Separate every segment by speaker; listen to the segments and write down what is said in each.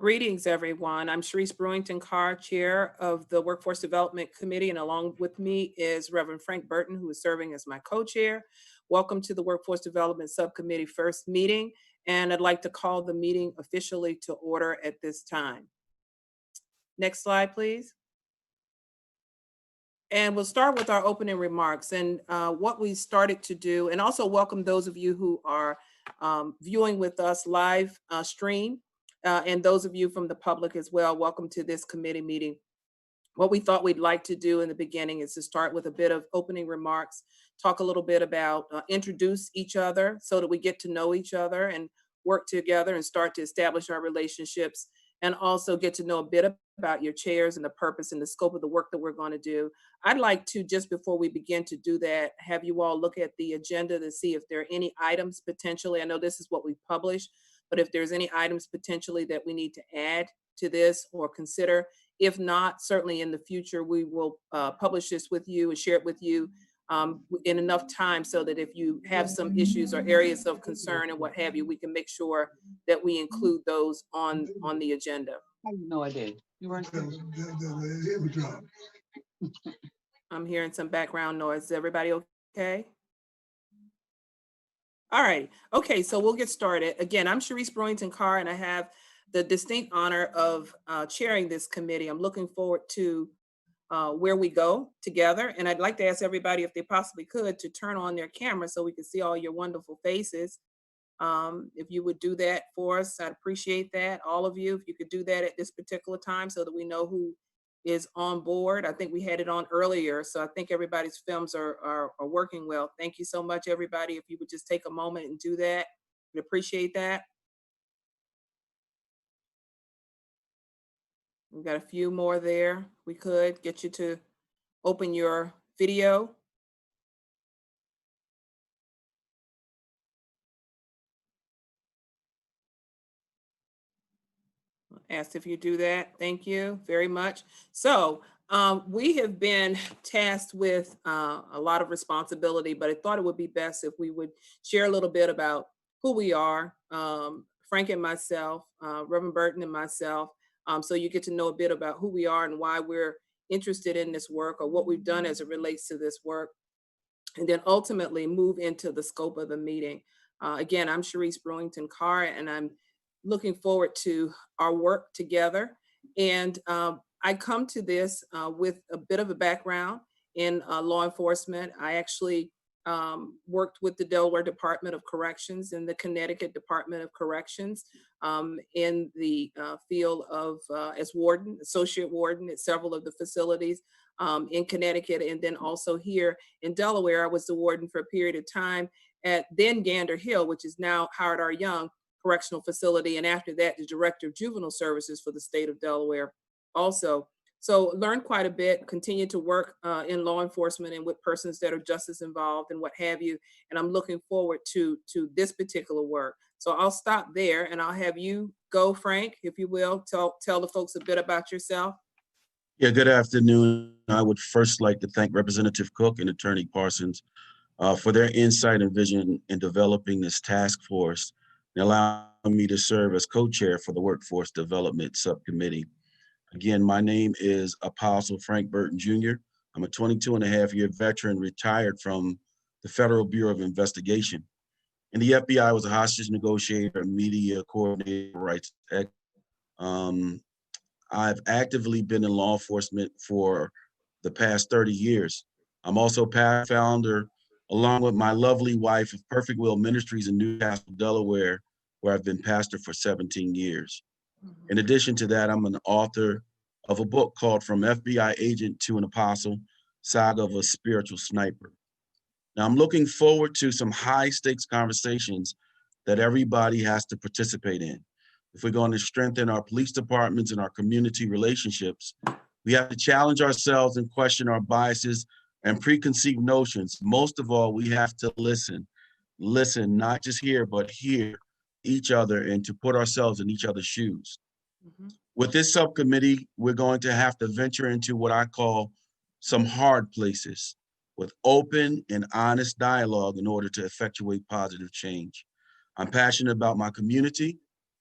Speaker 1: Greetings, everyone. I'm Sharice Brewington Carr, Chair of the Workforce Development Committee, and along with me is Reverend Frank Burton, who is serving as my co-chair. Welcome to the Workforce Development Subcommittee first meeting, and I'd like to call the meeting officially to order at this time. Next slide, please. And we'll start with our opening remarks and what we started to do, and also welcome those of you who are viewing with us live stream. And those of you from the public as well, welcome to this committee meeting. What we thought we'd like to do in the beginning is to start with a bit of opening remarks, talk a little bit about, introduce each other so that we get to know each other and work together and start to establish our relationships, and also get to know a bit about your chairs and the purpose and the scope of the work that we're going to do. I'd like to, just before we begin to do that, have you all look at the agenda to see if there are any items potentially. I know this is what we published, but if there's any items potentially that we need to add to this or consider. If not, certainly in the future, we will publish this with you and share it with you in enough time so that if you have some issues or areas of concern and what have you, we can make sure that we include those on the agenda.
Speaker 2: I had no idea. You weren't.
Speaker 1: I'm hearing some background noise. Is everybody okay? All right. Okay, so we'll get started. Again, I'm Sharice Brewington Carr, and I have the distinct honor of chairing this committee. I'm looking forward to where we go together. And I'd like to ask everybody, if they possibly could, to turn on their camera so we can see all your wonderful faces. If you would do that for us, I'd appreciate that. All of you, if you could do that at this particular time so that we know who is on board. I think we had it on earlier, so I think everybody's films are working well. Thank you so much, everybody. If you would just take a moment and do that, we'd appreciate that. We've got a few more there. We could get you to open your video. Asked if you do that. Thank you very much. So we have been tasked with a lot of responsibility, but I thought it would be best if we would share a little bit about who we are, Frank and myself, Reverend Burton and myself, so you get to know a bit about who we are and why we're interested in this work or what we've done as it relates to this work, and then ultimately move into the scope of the meeting. Again, I'm Sharice Brewington Carr, and I'm looking forward to our work together. And I come to this with a bit of a background in law enforcement. I actually worked with the Delaware Department of Corrections and the Connecticut Department of Corrections in the field of as warden, associate warden at several of the facilities in Connecticut. And then also here in Delaware, I was the warden for a period of time at then Gander Hill, which is now Howard R. Young Correctional Facility, and after that, the Director of Juvenile Services for the state of Delaware also. So learned quite a bit, continue to work in law enforcement and with persons that are justice involved and what have you. And I'm looking forward to this particular work. So I'll stop there and I'll have you go, Frank, if you will, tell the folks a bit about yourself.
Speaker 3: Yeah, good afternoon. I would first like to thank Representative Cook and Attorney Parsons for their insight and vision in developing this task force and allowing me to serve as co-chair for the Workforce Development Subcommittee. Again, my name is Apostle Frank Burton Jr. I'm a 22-and-a-half-year veteran retired from the Federal Bureau of Investigation. In the FBI, I was a hostage negotiator and media coordinator, rights. I've actively been in law enforcement for the past 30 years. I'm also past founder, along with my lovely wife, of Perfect Will Ministries in Newcastle, Delaware, where I've been pastor for 17 years. In addition to that, I'm an author of a book called From FBI Agent to an Apostle, Saga of a Spiritual Sniper. Now, I'm looking forward to some high stakes conversations that everybody has to participate in. If we're going to strengthen our police departments and our community relationships, we have to challenge ourselves and question our biases and preconceived notions. Most of all, we have to listen, not just hear, but hear each other and to put ourselves in each other's shoes. Mm-hmm. With this subcommittee, we're going to have to venture into what I call some hard places with open and honest dialogue in order to effectuate positive change. I'm passionate about my community,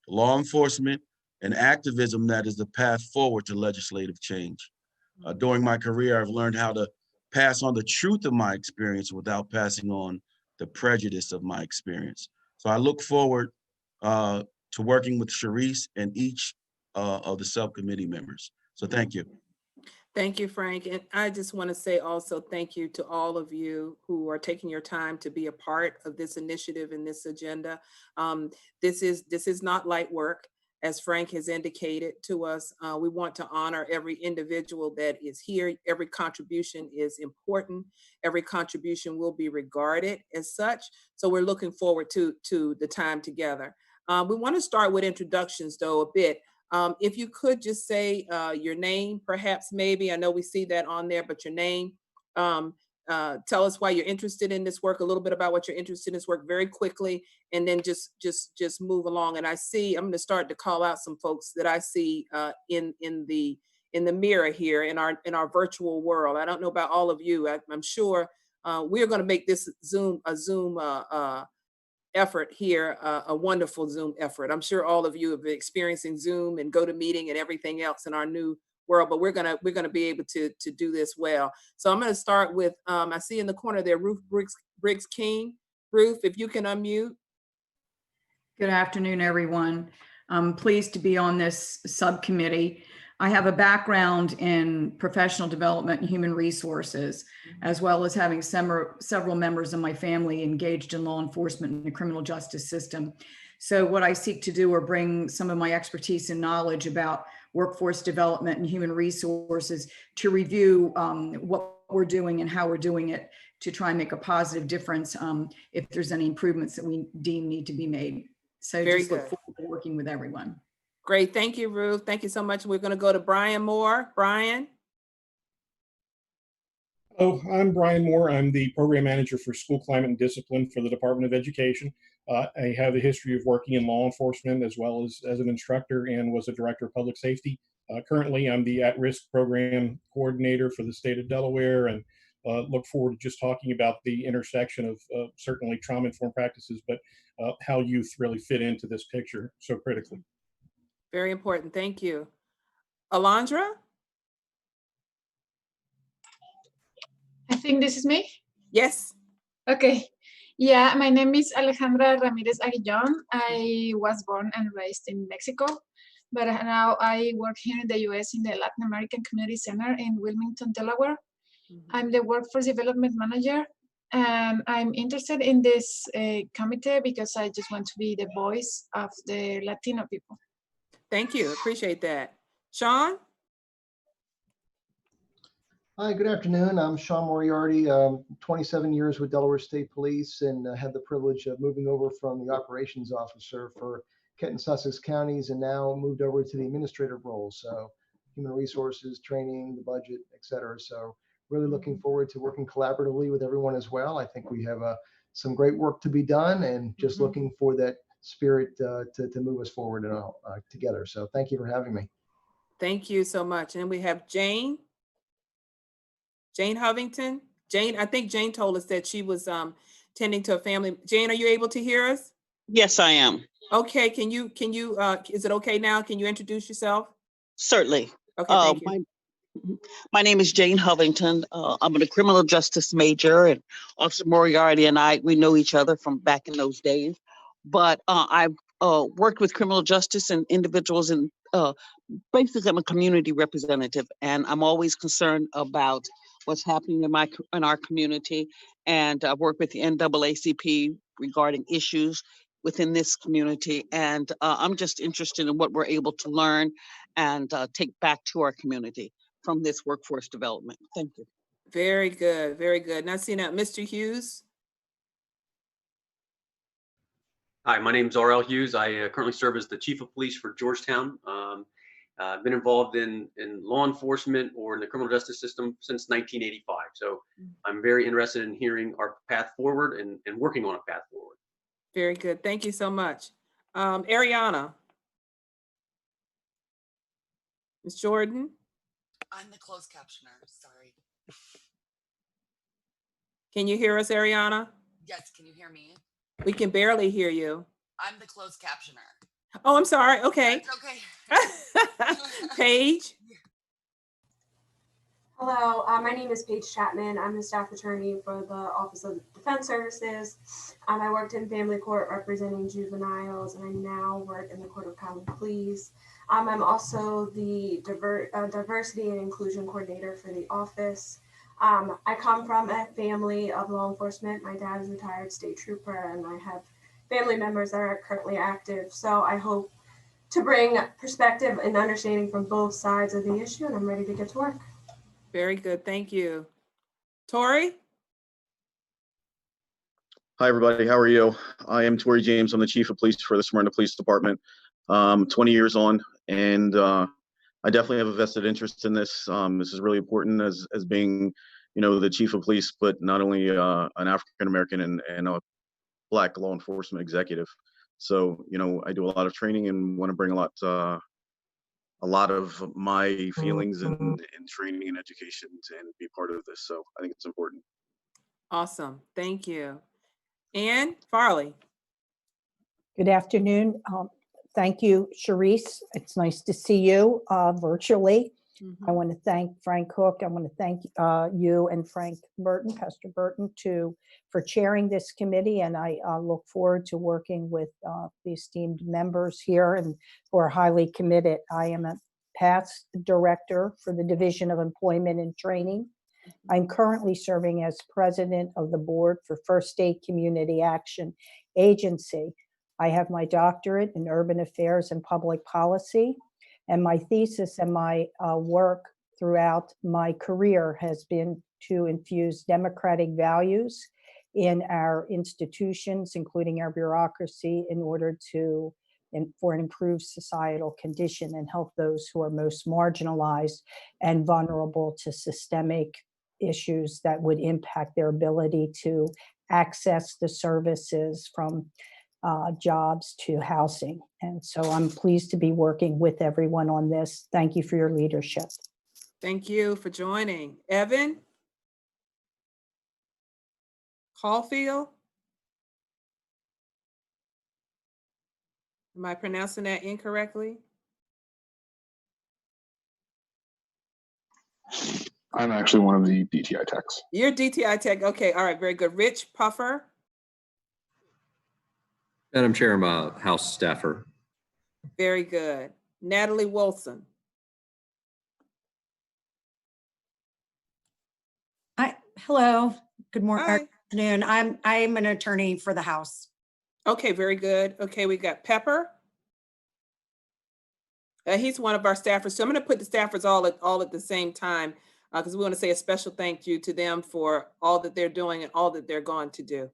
Speaker 3: law enforcement, and activism that is the path forward to legislative change. During my career, I've learned how to pass on the truth of my experience without passing on the prejudice of my experience. So I look forward to working with Sharice and each of the subcommittee members. So thank you.
Speaker 1: Thank you, Frank. And I just want to say also thank you to all of you who are taking your time to be a part of this initiative and this agenda. This is not light work. As Frank has indicated to us, we want to honor every individual that is here. Every contribution is important. Every contribution will be regarded as such. So we're looking forward to the time together. We want to start with introductions, though, a bit. If you could just say your name, perhaps, maybe. I know we see that on there, but your name. Tell us why you're interested in this work, a little bit about what you're interested in this work very quickly, and then just move along. And I see, I'm going to start to call out some folks that I see in the mirror here in our virtual world. I don't know about all of you. I'm sure we're going to make this Zoom effort here, a wonderful Zoom effort. I'm sure all of you have been experiencing Zoom and GoToMeeting and everything else in our new world, but we're gonna be able to do this well. So I'm gonna start with, I see in the corner there, Ruth Briggs King. Ruth, if you can unmute.
Speaker 4: Good afternoon, everyone. I'm pleased to be on this subcommittee. I have a background in professional development and human resources, as well as having several members of my family engaged in law enforcement and the criminal justice system. So what I seek to do are bring some of my expertise and knowledge about workforce development and human resources to review what we're doing and how we're doing it to try and make a positive difference if there's any improvements that we deem need to be made. So
Speaker 1: Very
Speaker 4: just look
Speaker 1: good.
Speaker 4: forward to working with everyone.
Speaker 1: Great, thank you, Ruth. Thank you so much. We're gonna go to Brian Moore. Brian?
Speaker 5: Oh, I'm Brian Moore. I'm the program manager for school climate and discipline for the Department of Education. I have a history of working in law enforcement as well as an instructor, and was a director of public safety. Currently, I'm the at-risk program coordinator for the state of Delaware, and look forward to just talking about the intersection of certainly trauma-informed practices, but how youth really fit into this picture so critically.
Speaker 1: Very important, thank you. Alondra?
Speaker 6: I think this is me.
Speaker 1: Yes.
Speaker 6: Okay. Yeah, my name is Alejandra Ramirez Aguillon. I was born and raised in Mexico, but now I work here in the US in the Latin American Community Center in Wilmington, Delaware. I'm the workforce development manager, and I'm interested in this committee because I just want to be the voice of the Latino people.
Speaker 1: Thank you, appreciate that. Sean?
Speaker 7: Hi, good afternoon. I'm Sean Moriarty, 27 years with Delaware State Police, and had the privilege of moving over from the operations officer for Kent and Sussex counties, and now moved over to the administrative role. So human resources, training, the budget, et cetera. So really looking forward to working collaboratively with everyone as well. I think we have some great work to be done, and just looking for that spirit to move us forward and together. So thank you for having me.
Speaker 1: Thank you so much. And we have Jane. Jane Hovington. Jane, I think Jane told us that she was tending to a family. Jane, are you able to hear us?
Speaker 8: Yes, I am.
Speaker 1: Okay, can you, is it okay now? Can you introduce yourself?
Speaker 8: Certainly.
Speaker 1: Okay, thank you.
Speaker 8: My name is Jane Hovington. I'm a criminal justice major, and Officer Moriarty and we know each other from back in those days. But I've worked with criminal justice and individuals, and basically I'm a community representative, and I'm always concerned about what's happening in our community. And I work with the NAACP regarding issues within this community. And I'm just interested in what we're able to learn and take back to our community from this workforce development. Thank you.
Speaker 1: Very good, very good. Now, see now, Mr. Hughes.
Speaker 9: Hi, my name is R.L. Hughes. I currently serve as the Chief of Police for Georgetown. I've been involved in law enforcement or in the criminal justice system since 1985. So I'm very interested in hearing our path forward and working on a path forward.
Speaker 1: Very good. Thank you so much. Ariana. Ms. Jordan.
Speaker 10: I'm the closed captioner, sorry.
Speaker 1: Can you hear us, Ariana?
Speaker 10: Yes, can you hear me?
Speaker 1: We can barely hear you.
Speaker 10: I'm the closed captioner.
Speaker 1: Oh, I'm sorry. Okay.
Speaker 10: It's okay.
Speaker 1: Paige.
Speaker 11: Hello, my name is Paige Chapman. I'm the staff attorney for the Office of Defense Services. I worked in family court representing juveniles, and I now work in the Court of Common Pleas. I'm also the diversity and inclusion coordinator for the office. I come from a family of law enforcement. My dad is a retired state trooper, and I have family members that are currently active. So I hope to bring perspective and understanding from both sides of the issue, and I'm ready to get to work.
Speaker 1: Very good. Thank you. Tori?
Speaker 12: Hi, everybody. How are you? I am Tori James. I'm the Chief of Police for the Smyrna Police Department. 20 years on, and I definitely have a vested interest in this. This is really important as being, the Chief of Police, but not only an African American and a Black law enforcement executive. So, I do a lot of training and want to bring a lot of my feelings and training and education and be part of this. So I think it's important.
Speaker 1: Awesome. Thank you. Ann Farley.
Speaker 13: Good afternoon. Thank you, Sharice. It's nice to see you virtually. I want to thank Frank Cook. I want to thank you and Frank Burton, Pastor Burton, for chairing this committee. And I look forward to working with the esteemed members here and who are highly committed. I am a past director for the Division of Employment and Training. I'm currently serving as president of the board for First Aid Community Action Agency. I have my doctorate in urban affairs and public policy, and my thesis and my work throughout my career has been to infuse democratic values in our institutions, including our bureaucracy, in order to for an improved societal condition and help those who are most marginalized and vulnerable to systemic issues that would impact their ability to access the services from jobs to housing. And so I'm pleased to be working with everyone on this. Thank you for your leadership.
Speaker 1: Thank you for joining. Evan Caulfield. Am I pronouncing that incorrectly?
Speaker 14: I'm actually one of the DTI techs.
Speaker 1: You're DTI tech. Okay. All right. Very good. Rich Puffer.
Speaker 15: Madam Chair, I'm a House staffer.
Speaker 1: Very good. Natalie Wilson.
Speaker 16: Hello. Good morning.
Speaker 1: Hi.
Speaker 16: Afternoon. I'm an attorney for the House.
Speaker 1: Okay. Very good. Okay. We got Pepper. He's one of our staffers. So I'm going to put the staffers all at the same time because we want to say a special thank you to them for all that they're doing and all that they're going to do.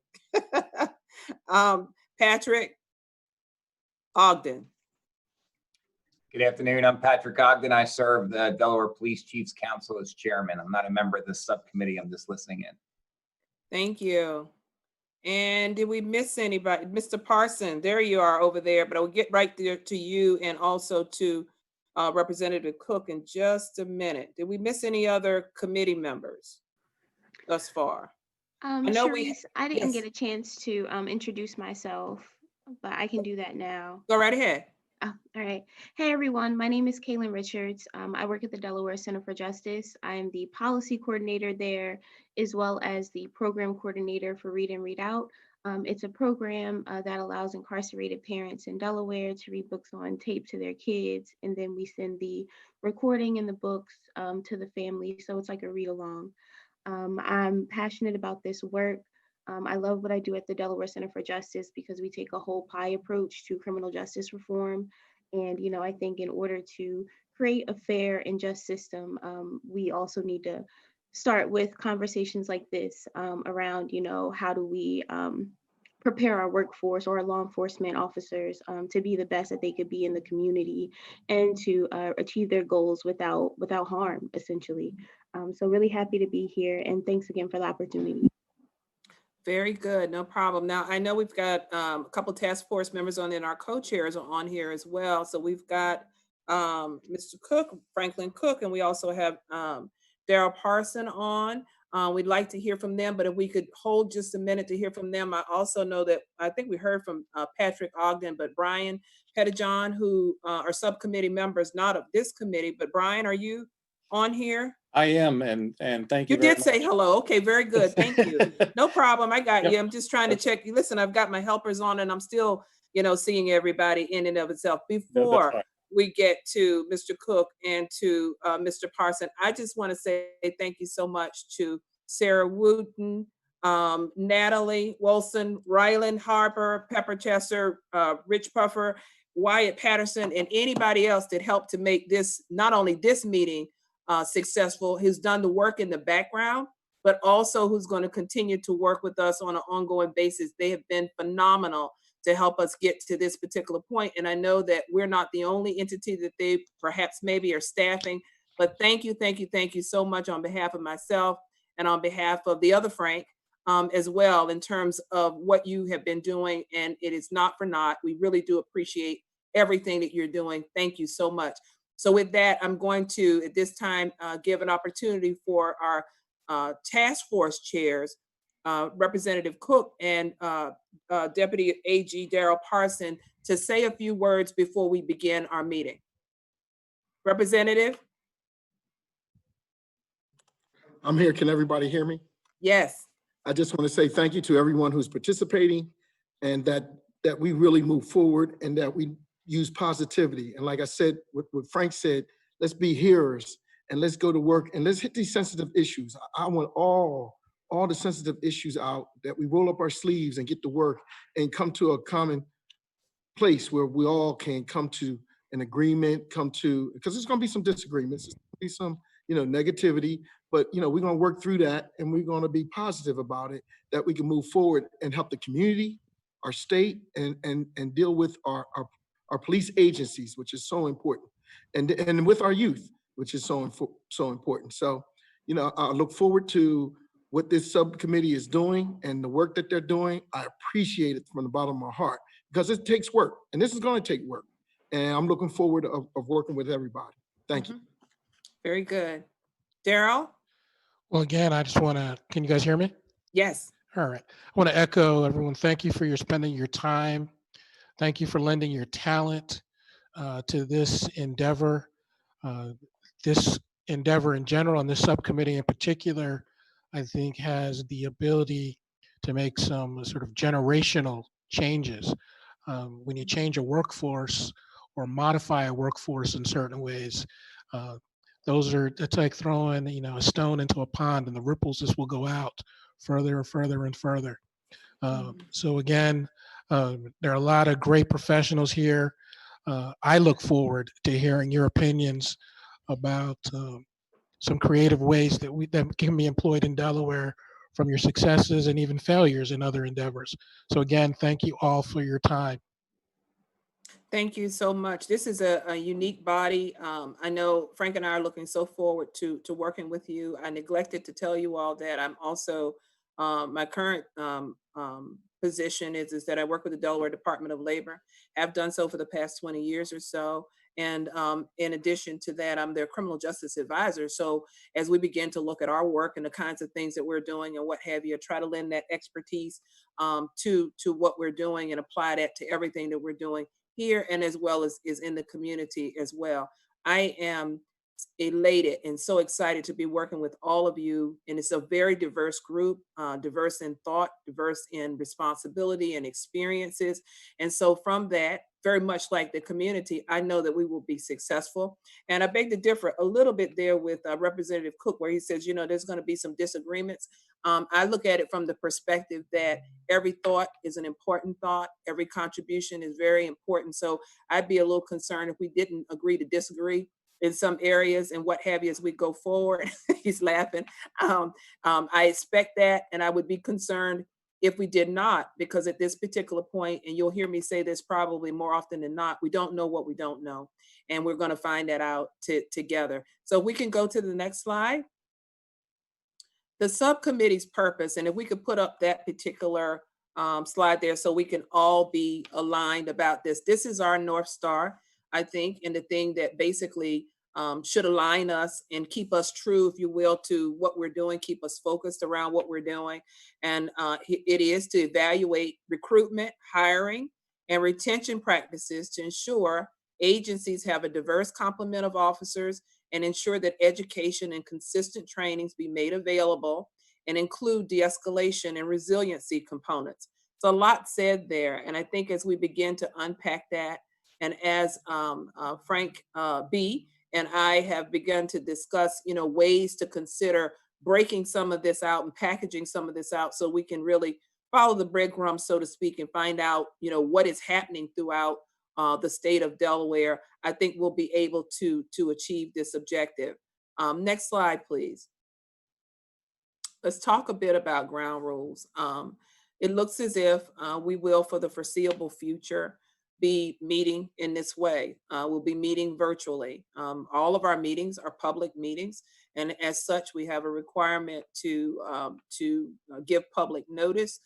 Speaker 1: Patrick Ogden.
Speaker 17: Good afternoon. I'm Patrick Ogden. I serve the Delaware Police Chiefs Council as chairman. I'm not a member of this subcommittee. I'm just listening in.
Speaker 1: Thank you. And did we miss anybody? Mr. Parson, there you are over there, but I'll get right there to you and also to Representative Cook in just a minute. Did we miss any other committee members thus far?
Speaker 18: I didn't get a chance to introduce myself, but I can do that now.
Speaker 1: Go right ahead.
Speaker 18: Oh, all right. Hey, everyone. My name is Kaylin Richards. I work at the Delaware Center for Justice. I'm the policy coordinator there, as well as the program coordinator for Read and Read Out. It's a program that allows incarcerated parents in Delaware to read books on tape to their kids, and then we send the recording and the books to the family. So it's like a read along. I'm passionate about this work. I love what I do at the Delaware Center for Justice because we take a whole pie approach to criminal justice reform. And, I think in order to create a fair and just system, we also need to start with conversations like this around, how do we prepare our workforce or our law enforcement officers to be the best that they could be in the community and to achieve their goals without harm, essentially. So really happy to be here, and thanks again for the opportunity.
Speaker 1: Very good, no problem. Now, I know we've got a couple task force members on and our co-chairs are on here as well. So we've got Mr. Cook, Franklin Cook, and we also have Daryl Parson on. We'd like to hear from them, but if we could hold just a minute to hear from them. I also know that I think we heard from Patrick Ogden, but Brian Pettijohn, who are subcommittee members, not of this committee, but Brian, are you on here?
Speaker 19: I am, and thank you.
Speaker 1: You did say hello. Okay, very good. Thank you. No problem. I got
Speaker 19: Yep.
Speaker 1: you. I'm just trying to check. Listen, I've got my helpers on and I'm still, seeing everybody in and of itself. Before
Speaker 19: fine.
Speaker 1: we get to Mr. Cook and to Mr. Parson, I just want to say thank you so much to Sarah Wooten, Natalie Wilson, Ryland Harper, Pepper Chester, Rich Puffer, Wyatt Patterson, and anybody else that helped to make this, not only this meeting, successful, who's done the work in the background, but also who's going to continue to work with us on an ongoing basis. They have been phenomenal to help us get to this particular point. And I know that we're not the only entity that they perhaps maybe are staffing, but thank you, thank you, thank you so much on behalf of myself and on behalf of the other Frank as well, in terms of what you have been doing. And it is not for naught. We really do appreciate everything that you're doing. Thank you so much. So with that, I'm going to, at this time, give an opportunity for our task force chairs, Representative Cook and Deputy AG Darrell Parson, to say a few words before we begin our meeting. Representative?
Speaker 20: I'm here. Can everybody hear me?
Speaker 1: Yes.
Speaker 20: I just want to say thank you to everyone who's participating, and that we really move forward and that we use positivity. And like I said, what Frank said, let's be hearers and let's go to work and let's hit these sensitive issues. I want all the sensitive issues out, that we roll up our sleeves and get to work and come to a common place where we all can come to an agreement, because there's going to be some disagreements, there's going to be some, negativity, but, we're going to work through that and we're going to be positive about it, that we can move forward and help the community, our state, and deal with our police agencies, which is so important, and with our youth, which is so important. So, I look forward to what this subcommittee is doing and the work that they're doing. I appreciate it from the bottom of my heart, because it takes work, and this is going to take work. And I'm looking forward of working with everybody. Thank you.
Speaker 1: Very good. Darrell?
Speaker 21: Well, again, I just want to, can you guys hear me?
Speaker 1: Yes.
Speaker 21: All right. I want to echo everyone. Thank you for spending your time. Thank you for lending your talent to this endeavor. This endeavor in general, and this subcommittee in particular, I think has the ability to make some sort of generational changes. When you change a workforce or modify a workforce in certain ways, it's like throwing, a stone into a pond, and the ripples just will go out further and further and further. So again, there are a lot of great professionals here. I look forward to hearing your opinions about some creative ways that can be employed in Delaware, from your successes and even failures in other endeavors. So again, thank you all for your time.
Speaker 1: Thank you so much. This is a unique body. I know Frank and I are looking so forward to working with you. I neglected to tell you all that I'm also, my current position is that I work with the Delaware Department of Labor. Have done so for the past 20 years or so. And in addition to that, I'm their criminal justice advisor. So as we begin to look at our work and the kinds of things that we're doing and what have you, try to lend that expertise to what we're doing and apply that to everything that we're doing here, and as well as is in the community as well. I am elated and so excited to be working with all of you. And it's a very diverse group, diverse in thought, diverse in responsibility and experiences. And so from that, very much like the community, I know that we will be successful. And I beg to differ a little bit there with Representative Cook, where he says, there's going to be some disagreements. I look at it from the perspective that every thought is an important thought. Every contribution is very important. So I'd be a little concerned if we didn't agree to disagree in some areas and what have you as we go forward. He's laughing. I expect that, and I would be concerned if we did not, because at this particular point, and you'll hear me say this probably more often than not, we don't know what we don't know, and we're going to find that out together. So we can go to the next slide. The subcommittee's purpose, and if we could put up that particular slide there so we can all be aligned about this. This is our North Star, I think, and the thing that basically should align us and keep us true, if you will, to what we're doing, keep us focused around what we're doing. And it is to evaluate recruitment, hiring, and retention practices to ensure agencies have a diverse complement of officers and ensure that education and consistent trainings be made available and include de-escalation and resiliency components. So a lot said there. And I think as we begin to unpack that, and as Frank B. and I have begun to discuss, ways to consider breaking some of this out and packaging some of this out so we can really follow the breadcrumbs, so to speak, and find out, what is happening throughout the state of Delaware, I think we'll be able to achieve this objective. Next slide, please. Let's talk a bit about ground rules. It looks as if we will, for the foreseeable future, be meeting in this way. We'll be meeting virtually. All of our meetings are public meetings, and as such, we have a requirement to give public notice.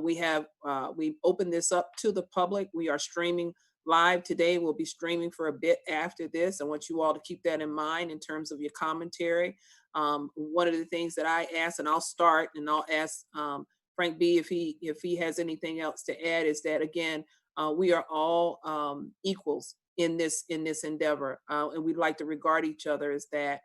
Speaker 1: We opened this up to the public. We are streaming live today. We'll be streaming for a bit after this. I want you all to keep that in mind in terms of your commentary. One of the things that I ask, and I'll start, and I'll ask Frank B. if he has anything else to add, is that again, we are all equals in this endeavor, and we'd like to regard each other as that.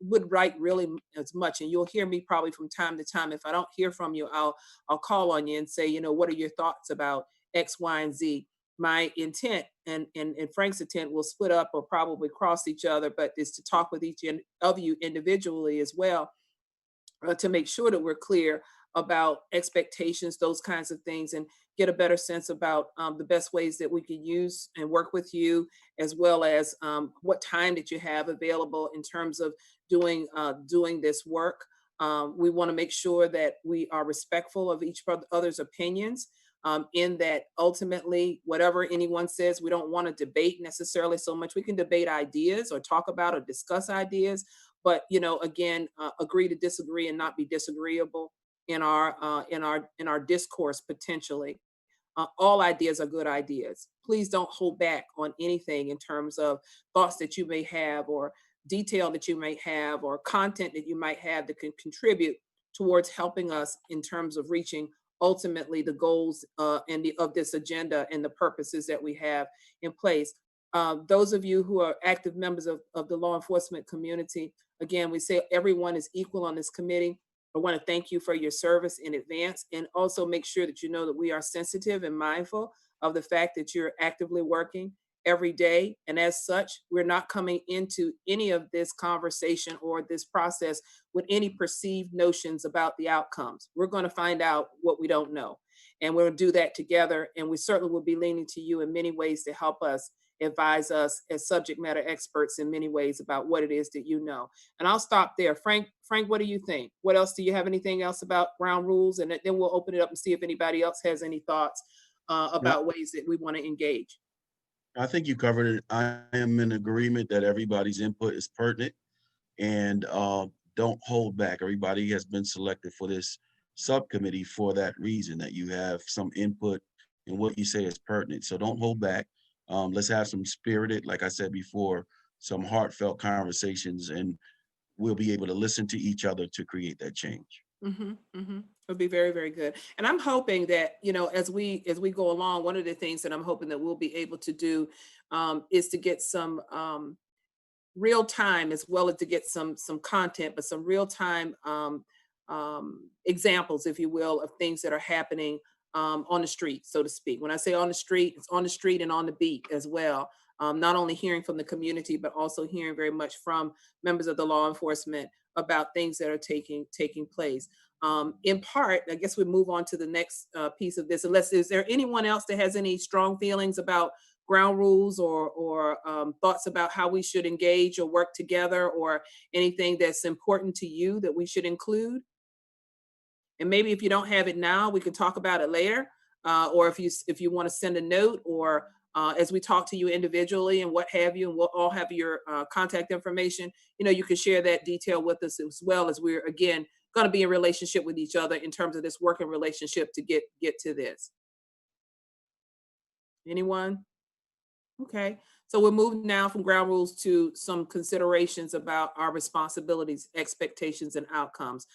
Speaker 1: Would write really as much, and you'll hear me probably from time to time. If I don't hear from you, I'll call on you and say, what are your thoughts about X, Y, and Z? My intent and Frank's intent will split up or probably cross each other, but is to talk with each of you individually as well, to make sure that we're clear about expectations, those kinds of things, and get a better sense about the best ways that we can use and work with you, as well as what time that you have available in terms of doing this work. We want to make sure that we are respectful of each other's opinions, in that ultimately, whatever anyone says, we don't want to debate necessarily so much. We can debate ideas or talk about or discuss ideas, but again, agree to disagree and not be disagreeable in our discourse potentially. All ideas are good ideas. Please don't hold back on anything in terms of thoughts that you may have, or detail that you may have, or content that you might have that can contribute towards helping us in terms of reaching ultimately the goals of this agenda and the purposes that we have in place. Those of you who are active members of the law enforcement community, again, we say everyone is equal on this committee. I want to thank you for your service in advance, and also make sure that you know that we are sensitive and mindful of the fact that you're actively working every day. And as such, we're not coming into any of this conversation or this process with any perceived notions about the outcomes. We're going to find out what we don't know, and we'll do that together. And we certainly will be leaning to you in many ways to help us, advise us as subject matter experts in many ways about what it is that you know. And I'll stop there. Frank, what do you think? What else, do you have anything else about ground rules? And then we'll open it up and see if anybody else has any thoughts about ways that we want to engage.
Speaker 3: I think you covered it. I am in agreement that everybody's input is pertinent, and don't hold back. Everybody has been selected for this subcommittee for that reason, that you have some input in what you say is pertinent. So don't hold back. Let's have some spirited, like I said before, some heartfelt conversations, and we'll be able to listen to each other to create that change.
Speaker 1: It'll be very, very good. And I'm hoping that, as we go along, one of the things that I'm hoping that we'll be able to do is to get some real time, as well as to get some content, but some real time examples, if you will, of things that are happening on the street, so to speak. When I say on the street, it's on the street and on the beat as well. Not only hearing from the community, but also hearing very much from members of the law enforcement about things that are taking place. In part, I guess we move on to the next piece of this. Is there anyone else that has any strong feelings about ground rules, or thoughts about how we should engage or work together, or anything that's important to you that we should include? And maybe if you don't have it now, we can talk about it later. Or if you want to send a note, or as we talk to you individually and what have you, and we'll all have your contact information, you can share that detail with us, as well as we're, again, going to be in relationship with each other in terms of this working relationship to get to this. Anyone? Okay, so we'll move now from ground rules to some considerations about our responsibilities, expectations, and outcomes.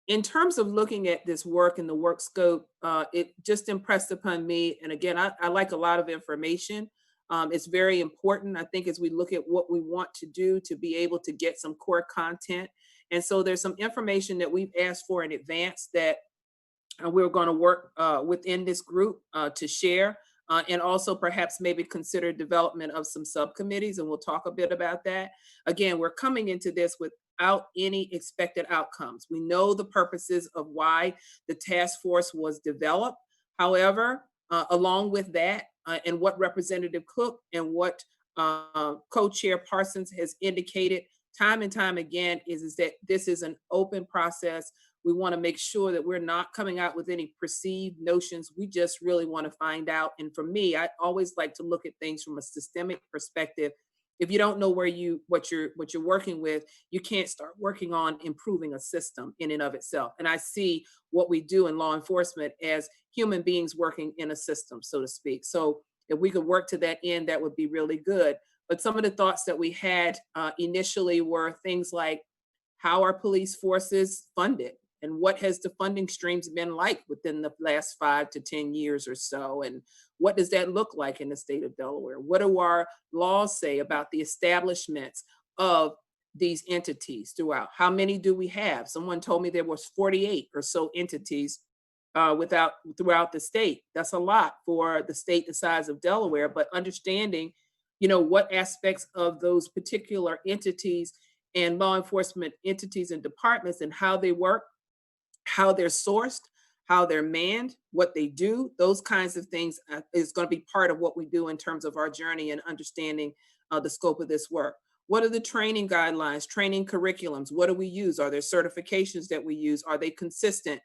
Speaker 1: In terms of looking at this work and the work scope, it just impressed upon me. And again, I like a lot of information. It's very important, I think, as we look at what we want to do to be able to get some core content. And so there's some information that we've asked for in advance that we're going to work within this group to share. And also perhaps maybe consider development of some subcommittees, and we'll talk a bit about that. Again, we're coming into this without any expected outcomes. We know the purposes of why the task force was developed. However, along with that, and what Representative Cook and what Co-Chair Parsons has indicated time and time again is that this is an open process. We want to make sure that we're not coming out with any perceived notions. We just really want to find out. And for me, I always like to look at things from a systemic perspective. If you don't know what you're working with, you can't start working on improving a system in and of itself. And I see what we do in law enforcement as human beings working in a system, so to speak. So if we could work to that end, that would be really good. But some of the thoughts that we had initially were things like, how are police forces funded? And what has the funding streams been like within the last 5 to 10 years or so? And what does that look like in the state of Delaware? What do our laws say about the establishments of these entities throughout? How many do we have? Someone told me there was 48 or so entities throughout the state. That's a lot for the state the size of Delaware, but understanding, what aspects of those particular entities and law enforcement entities and departments and how they work, how they're sourced, how they're manned, what they do, those kinds of things is going to be part of what we do in terms of our journey and understanding the scope of this work. What are the training guidelines, training curriculums? What do we use? Are there certifications that we use? Are they consistent,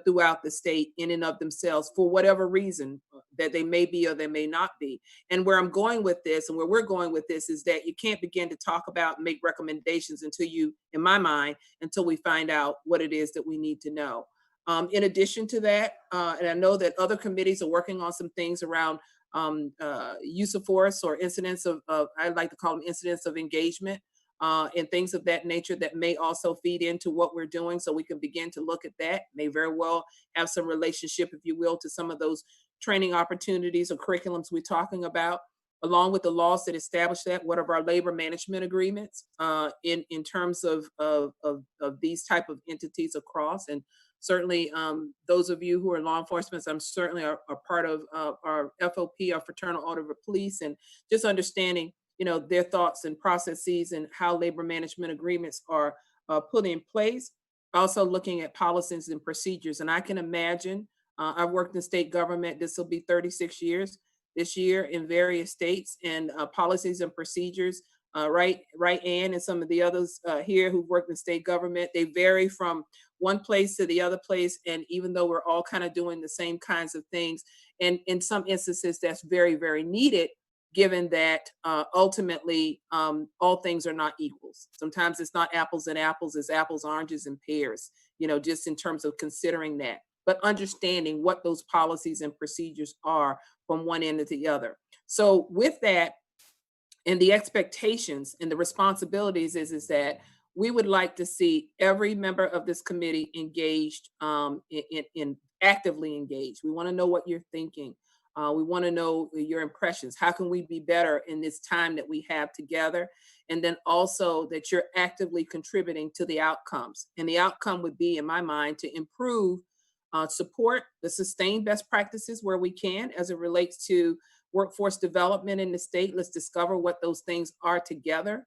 Speaker 1: throughout the state in and of themselves for whatever reason that they may be or they may not be? And where I'm going with this and where we're going with this is that you can't begin to talk about and make recommendations in my mind, until we find out what it is that we need to know. In addition to that, and I know that other committees are working on some things around use of force or incidents of I like to call them incidents of engagement, and things of that nature that may also feed into what we're doing. So we can begin to look at that. May very well have some relationship, if you will, to some of those training opportunities or curriculums we're talking about, along with the laws that establish that. What are our labor management agreements in terms of these type of entities across? And certainly those of you who are in law enforcement, I'm certainly are part of our FOP, our Fraternal Order of Police, and just understanding their thoughts and processes and how labor management agreements are put in place. Also looking at policies and procedures. And I can imagine, I've worked in state government, this will be 36 years this year in various states, and policies and procedures, right, Ann, and some of the others here who've worked in state government, they vary from one place to the other place. And even though we're all kind of doing the same kinds of things, and in some instances that's very, very needed, given that ultimately all things are not equals. Sometimes it's not apples and apples, it's apples, oranges, and pears, just in terms of considering that, but understanding what those policies and procedures are from one end to the other. So with that, and the expectations and the responsibilities is that we would like to see every member of this committee engaged, in actively engaged. We want to know what you're thinking. We want to know your impressions. How can we be better in this time that we have together? And then also that you're actively contributing to the outcomes. And the outcome would be, in my mind, to improve, support the sustained best practices where we can as it relates to workforce development in the state. Let's discover what those things are together,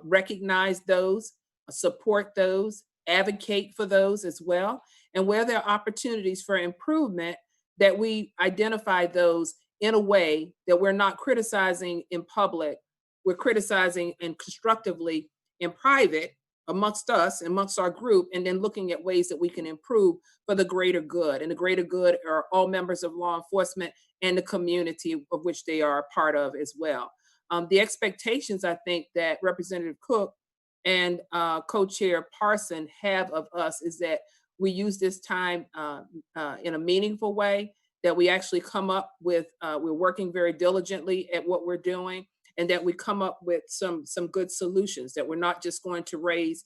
Speaker 1: recognize those, support those, advocate for those as well. And where there are opportunities for improvement, that we identify those in a way that we're not criticizing in public, we're criticizing and constructively in private amongst us, amongst our group, and then looking at ways that we can improve for the greater good. And the greater good are all members of law enforcement and the community of which they are a part of as well. The expectations, I think, that Representative Cook and Co-Chair Parson have of us is that we use this time in a meaningful way, that we actually come up with, we're working very diligently at what we're doing, and that we come up with some good solutions, that we're not just going to raise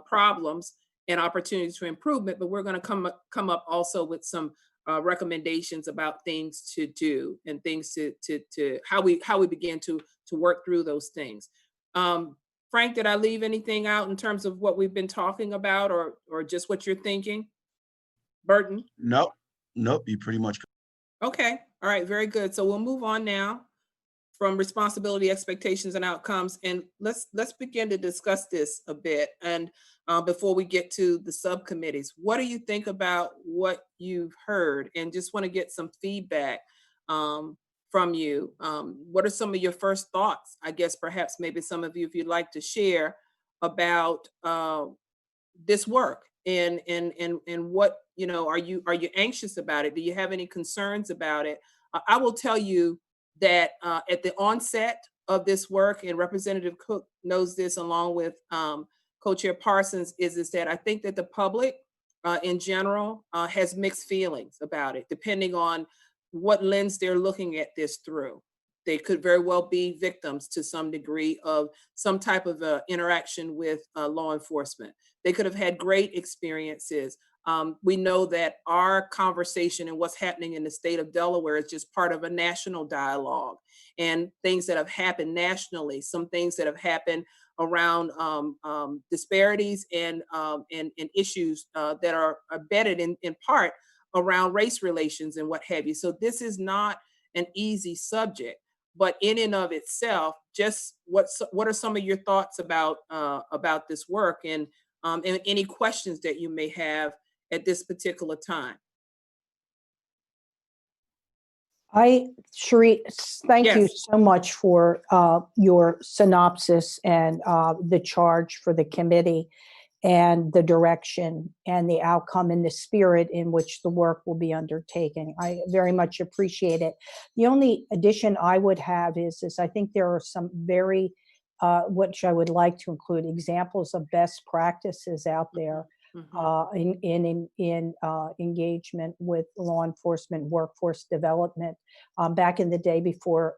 Speaker 1: problems and opportunities for improvement, but we're going to come up also with some recommendations about things to do and things to how we begin to work through those things. Frank, did I leave anything out in terms of what we've been talking about, or just what you're thinking? Burton?
Speaker 3: Nope, nope, you pretty much.
Speaker 1: Okay, all right, very good. So we'll move on now from responsibility, expectations, and outcomes, and let's begin to discuss this a bit. And before we get to the subcommittees, what do you think about what you've heard? And just want to get some feedback from you. What are some of your first thoughts? I guess perhaps maybe some of you, if you'd like to share about this work and what, are you anxious about it? Do you have any concerns about it? I will tell you that at the onset of this work, and Representative Cook knows this along with Co-Chair Parsons, is that I think that the public in general has mixed feelings about it, depending on what lens they're looking at this through. They could very well be victims to some degree of some type of interaction with law enforcement. They could have had great experiences. We know that our conversation and what's happening in the state of Delaware is just part of a national dialogue, and things that have happened nationally, some things that have happened around disparities and issues that are embedded in part around race relations and what have you. So this is not an easy subject, but in and of itself, just what are some of your thoughts about this work, and any questions that you may have at this particular time?
Speaker 13: Cherie, thank you
Speaker 1: Yes.
Speaker 13: so much for your synopsis and the charge for the committee and the direction and the outcome and the spirit in which the work will be undertaken. I very much appreciate it. The only addition I would have is I think there are some very, which I would like to include, examples of best practices out there in engagement with law enforcement, workforce development. Back in the day before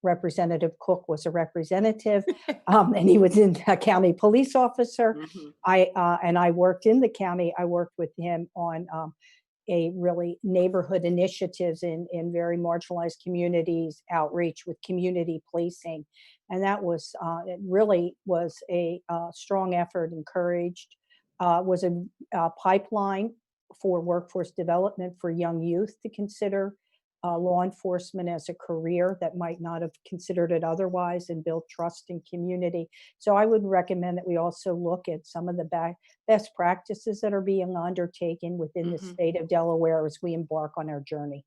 Speaker 13: Representative Cook was a representative, and he was a county police officer. I worked in the county. I worked with him on a really neighborhood initiatives in very marginalized communities, outreach with community policing, and that was it really was a strong effort, encouraged. Was a pipeline for workforce development for young youth to consider law enforcement as a career that might not have considered it otherwise, and build trust in community. So I would recommend that we also look at some of the best practices that are being undertaken within the state of Delaware as we embark on our journey.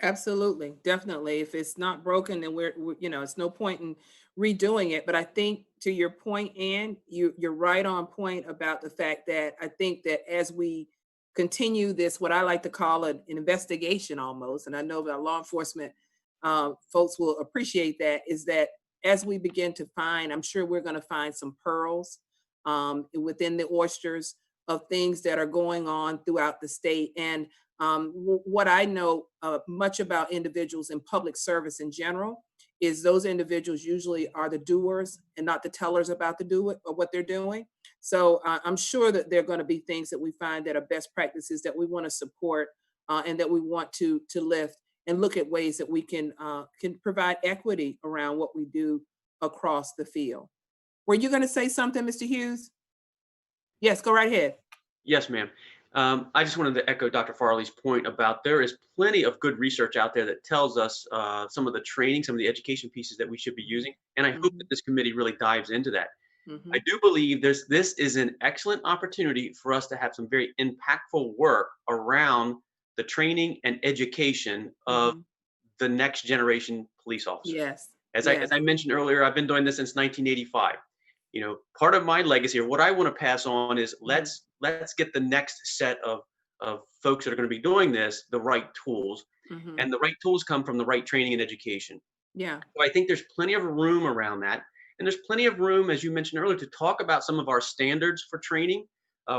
Speaker 1: Absolutely, definitely. If it's not broken, then we're it's no point in redoing it. But I think to your point, Ann, you're right on point about the fact that I think that as we continue this, what I like to call an investigation almost, and I know that law enforcement folks will appreciate that, is that as we begin to find, I'm sure we're going to find some pearls within the oysters of things that are going on throughout the state. And what I know much about individuals in public service in general is those individuals usually are the doers and not the tellers about what they're doing. So I'm sure that there are going to be things that we find that are best practices that we want to support and that we want to lift, and look at ways that we can provide equity around what we do across the field. Were you going to say something, Mr. Hughes? Yes, go right ahead.
Speaker 9: Yes, ma'am. I just wanted to echo Dr. Farley's point about there is plenty of good research out there that tells us some of the training, some of the education pieces that we should be using. And I hope that this committee really dives into that. I do believe this is an excellent opportunity for us to have some very impactful work around the training and education of the next generation police officers.
Speaker 1: Yes.
Speaker 9: As I mentioned earlier, I've been doing this since 1985. Part of my legacy, or what I want to pass on, is let's get the next set of folks that are going to be doing this the right tools, and the right tools come from the right training and education.
Speaker 1: Yeah.
Speaker 9: So I think there's plenty of room around that, and there's plenty of room, as you mentioned earlier, to talk about some of our standards for training,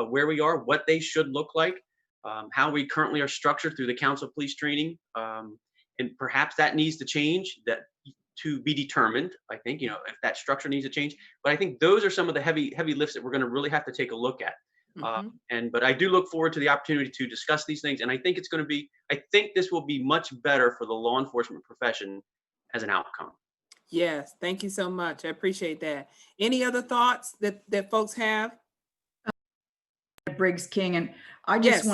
Speaker 9: where we are, what they should look like. how we currently are structured through the Council of Police Training. And perhaps that needs to change, that to be determined. I think, you know, if that structure needs to change. But I think those are some of the heavy lifts that we're going to really have to take a look at. But I do look forward to the opportunity to discuss these things. And I think it's going to be, I think this will be much better for the law enforcement profession as an outcome.
Speaker 1: Yes, thank you so much. I appreciate that. Any other thoughts that folks have?
Speaker 4: Briggs King, and I
Speaker 1: Yes.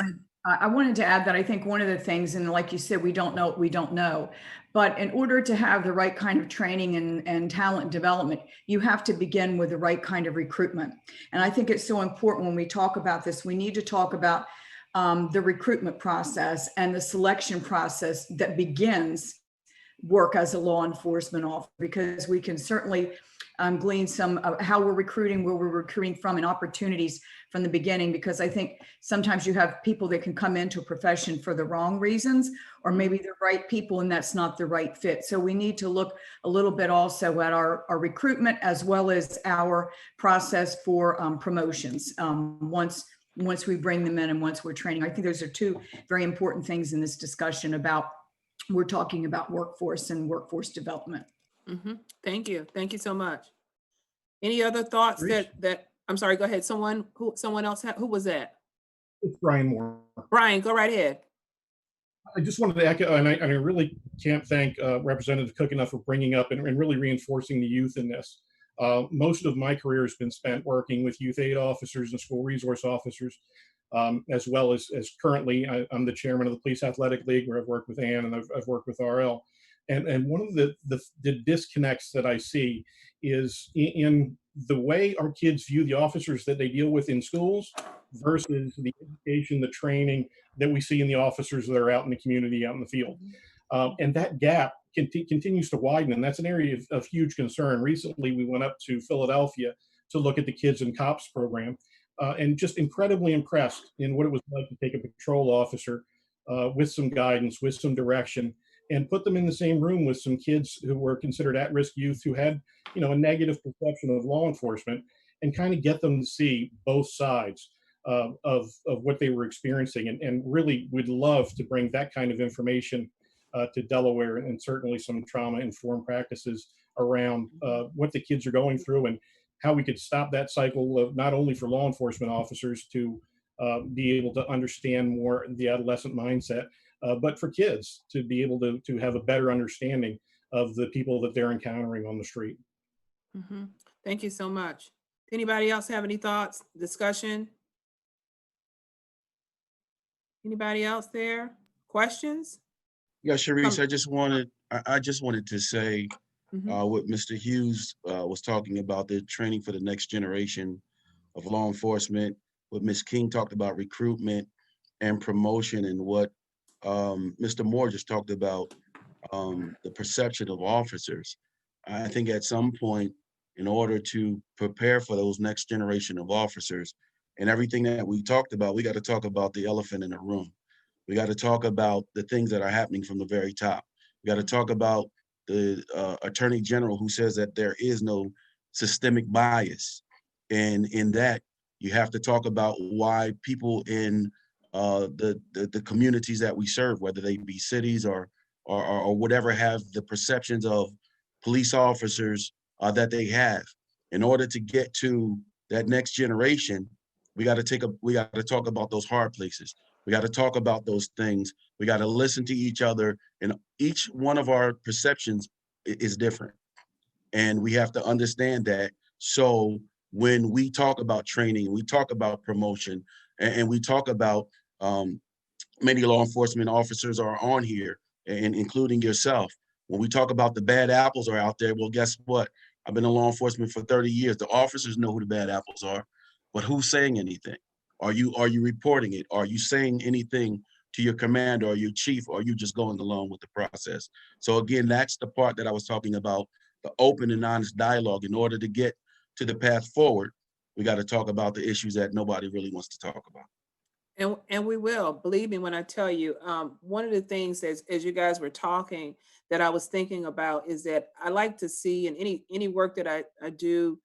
Speaker 4: I wanted to add that I think one of the things, and like you said, we don't know what we don't know, but in order to have the right kind of training and talent development, you have to begin with the right kind of recruitment. And I think it's so important when we talk about this, we need to talk about the recruitment process and the selection process that begins work as a law enforcement officer, because we can certainly glean some of how we're recruiting, where we're recruiting from, and opportunities from the beginning, because I think sometimes you have people that can come into a profession for the wrong reasons, or maybe the right people and that's not the right fit. So we need to look a little bit also at our recruitment as well as our process for promotions once we bring them in and once we're training. I think those are two very important things in this discussion about, we're talking about workforce and workforce development.
Speaker 1: Thank you. Thank you so much. Any other thoughts that I'm sorry, go ahead. Someone else had, who was that?
Speaker 5: It's Brian Moore.
Speaker 1: Brian, go right ahead.
Speaker 5: I just wanted to echo, and I really can't thank Representative Cook enough for bringing up and really reinforcing the youth in this. Most of my career has been spent working with youth aid officers and school resource officers, as well as currently I'm the chairman of the Police Athletic League, where I've worked with Ann and I've worked with RL. And one of the disconnects that I see is in the way our kids view the officers that they deal with in schools versus the education, the training that we see in the officers that are out in the community, out in the field. And that gap continues to widen, and that's an area of huge concern. Recently, we went up to Philadelphia to look at the Kids and Cops program, and just incredibly impressed in what it was like to take a patrol officer with some guidance, with some direction, and put them in the same room with some kids who were considered at-risk youth who had, you know, a negative perception of law enforcement, and kind of get them to see both sides of what they were experiencing. And really would love to bring that kind of information to Delaware, and certainly some trauma-informed practices around what the kids are going through and how we could stop that cycle of, not only for law enforcement officers to be able to understand more the adolescent mindset, but for kids to be able to have a better understanding of the people that they're encountering on the street.
Speaker 1: Thank you so much. Anybody else have any thoughts, discussion? Anybody else there? Questions?
Speaker 3: Yeah, Sharice, I just wanted to say what Mr. Hughes was talking about, the training for the next generation of law enforcement, what Ms. King talked about, recruitment and promotion, and what Mr. Moore just talked about, the perception of officers. I think at some point, in order to prepare for those next generation of officers and everything that we talked about, we got to talk about the elephant in the room. We got to talk about the things that are happening from the very top. We got to talk about the Attorney General, who says that there is no systemic bias. And in that, you have to talk about why people in the communities that we serve, whether they be cities or whatever, have the perceptions of police officers that they have. In order to get to that next generation, we got to talk about those hard places. We got to talk about those things. We got to listen to each other, and each one of our perceptions is different. And we have to understand that. So when we talk about training, we talk about promotion, and we talk about many law enforcement officers are on here, and including yourself. When we talk about the bad apples are out there, well, guess what? I've been in law enforcement for 30 years. The officers know who the bad apples are, but who's saying anything? Are you reporting it? Are you saying anything to your commander or your chief, or are you just going along with the process? So again, that's the part that I was talking about, the open and honest dialogue. In order to get to the path forward, we got to talk about the issues that nobody really wants to talk about.
Speaker 1: And we will, believe me when I tell you, one of the things as you guys were talking that I was thinking about is that I like to see in any work that I do,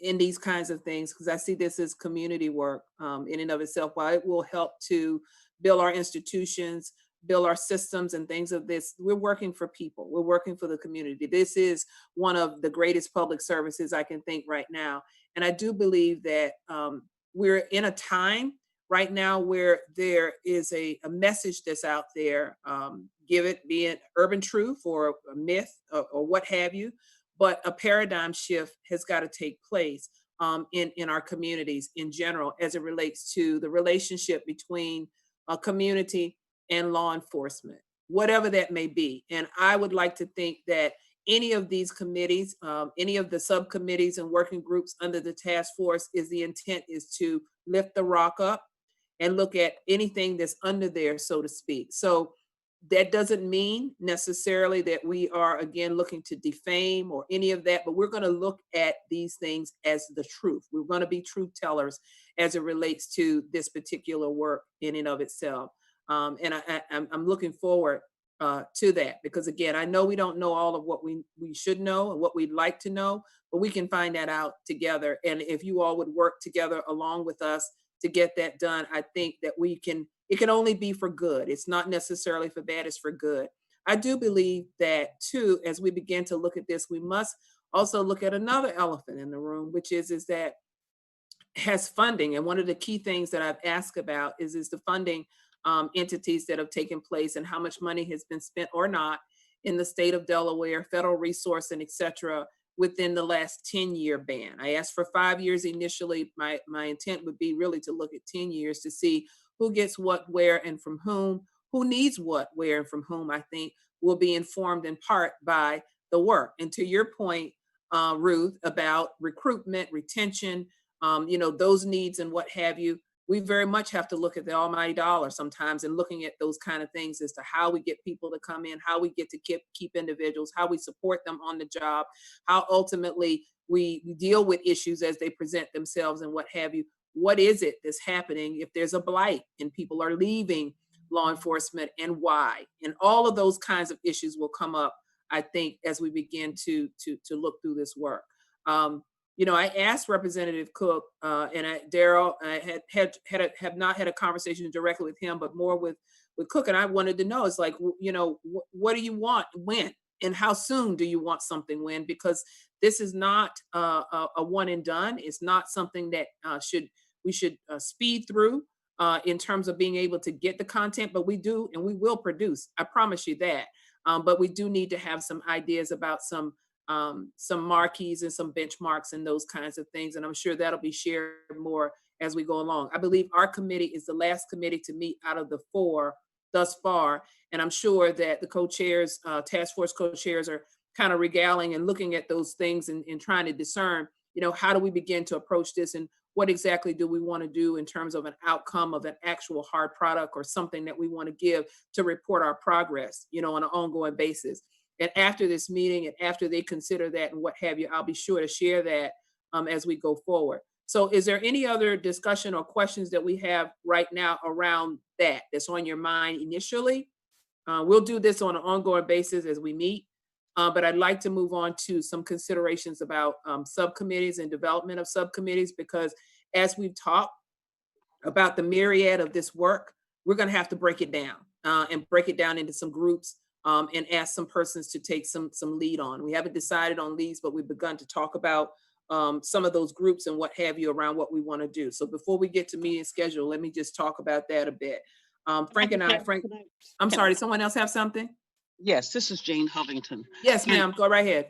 Speaker 1: in these kinds of things, because I see this as community work in and of itself. While it will help to build our institutions, build our systems and things of this, we're working for people. We're working for the community. This is one of the greatest public services I can think right now. And I do believe that we're in a time right now where there is a message that's out there, give it, be it urban truth or a myth or what have you, but a paradigm shift has got to take place in our communities in general as it relates to the relationship between a community and law enforcement, whatever that may be. And I would like to think that any of these committees, any of the subcommittees and working groups under the task force, is the intent is to lift the rock up and look at anything that's under there, so to speak. So that doesn't mean necessarily that we are, again, looking to defame or any of that, but we're going to look at these things as the truth. We're going to be truth tellers as it relates to this particular work in and of itself. And I'm looking forward to that, because again, I know we don't know all of what we should know and what we'd like to know, but we can find that out together. And if you all would work together along with us to get that done, I think that it can only be for good. It's not necessarily for bad, it's for good. I do believe that too, as we begin to look at this, we must also look at another elephant in the room, which is that has funding. And one of the key things that I've asked about is the funding entities that have taken place and how much money has been spent or not in the state of Delaware, federal resource and et cetera, within the last 10-year ban. I asked for 5 years initially. My intent would be really to look at 10 years to see who gets what, where, and from whom, who needs what, where, and from whom. I think will be informed in part by the work. And to your point, Ruth, about recruitment, retention, those needs and what have you, we very much have to look at the almighty dollar sometimes and looking at those kind of things as to how we get people to come in, how we get to keep individuals, how we support them on the job, how ultimately we deal with issues as they present themselves and what have you. What is it that's happening if there's a blight and people are leaving law enforcement, and why? And all of those kinds of issues will come up, I think, as we begin to look through this work. I asked Representative Cook and Daryl. I have not had a conversation directly with him, but more with Cook. And I wanted to know, it's like, what do you want when, and how soon do you want something when? Because this is not a one and done. It's not something that we should speed through in terms of being able to get the content, but we do, and we will produce. I promise you that. But we do need to have some ideas about some marquees and some benchmarks and those kinds of things. And I'm sure that'll be shared more as we go along. I believe our committee is the last committee to meet out of the 4 thus far. And I'm sure that the co-chairs, task force co-chairs are kind of regaling and looking at those things and trying to discern, how do we begin to approach this and what exactly do we want to do in terms of an outcome of an actual hard product or something that we want to give to report our progress, on an ongoing basis. And after this meeting and after they consider that and what have you, I'll be sure to share that as we go forward. So is there any other discussion or questions that we have right now around that's on your mind initially? We'll do this on an ongoing basis as we meet, but I'd like to move on to some considerations about subcommittees and development of subcommittees, because as we've talked about the myriad of this work, we're going to have to break it down and break it down into some groups. And ask some persons to take some lead on. We haven't decided on leads, but we've begun to talk about some of those groups and what have you around what we want to do. So before we get to meeting schedule, let me just talk about that a bit. Frank, I'm sorry, did someone else have something?
Speaker 8: Yes, this is Jane Hovington.
Speaker 1: Yes, ma'am, go right ahead.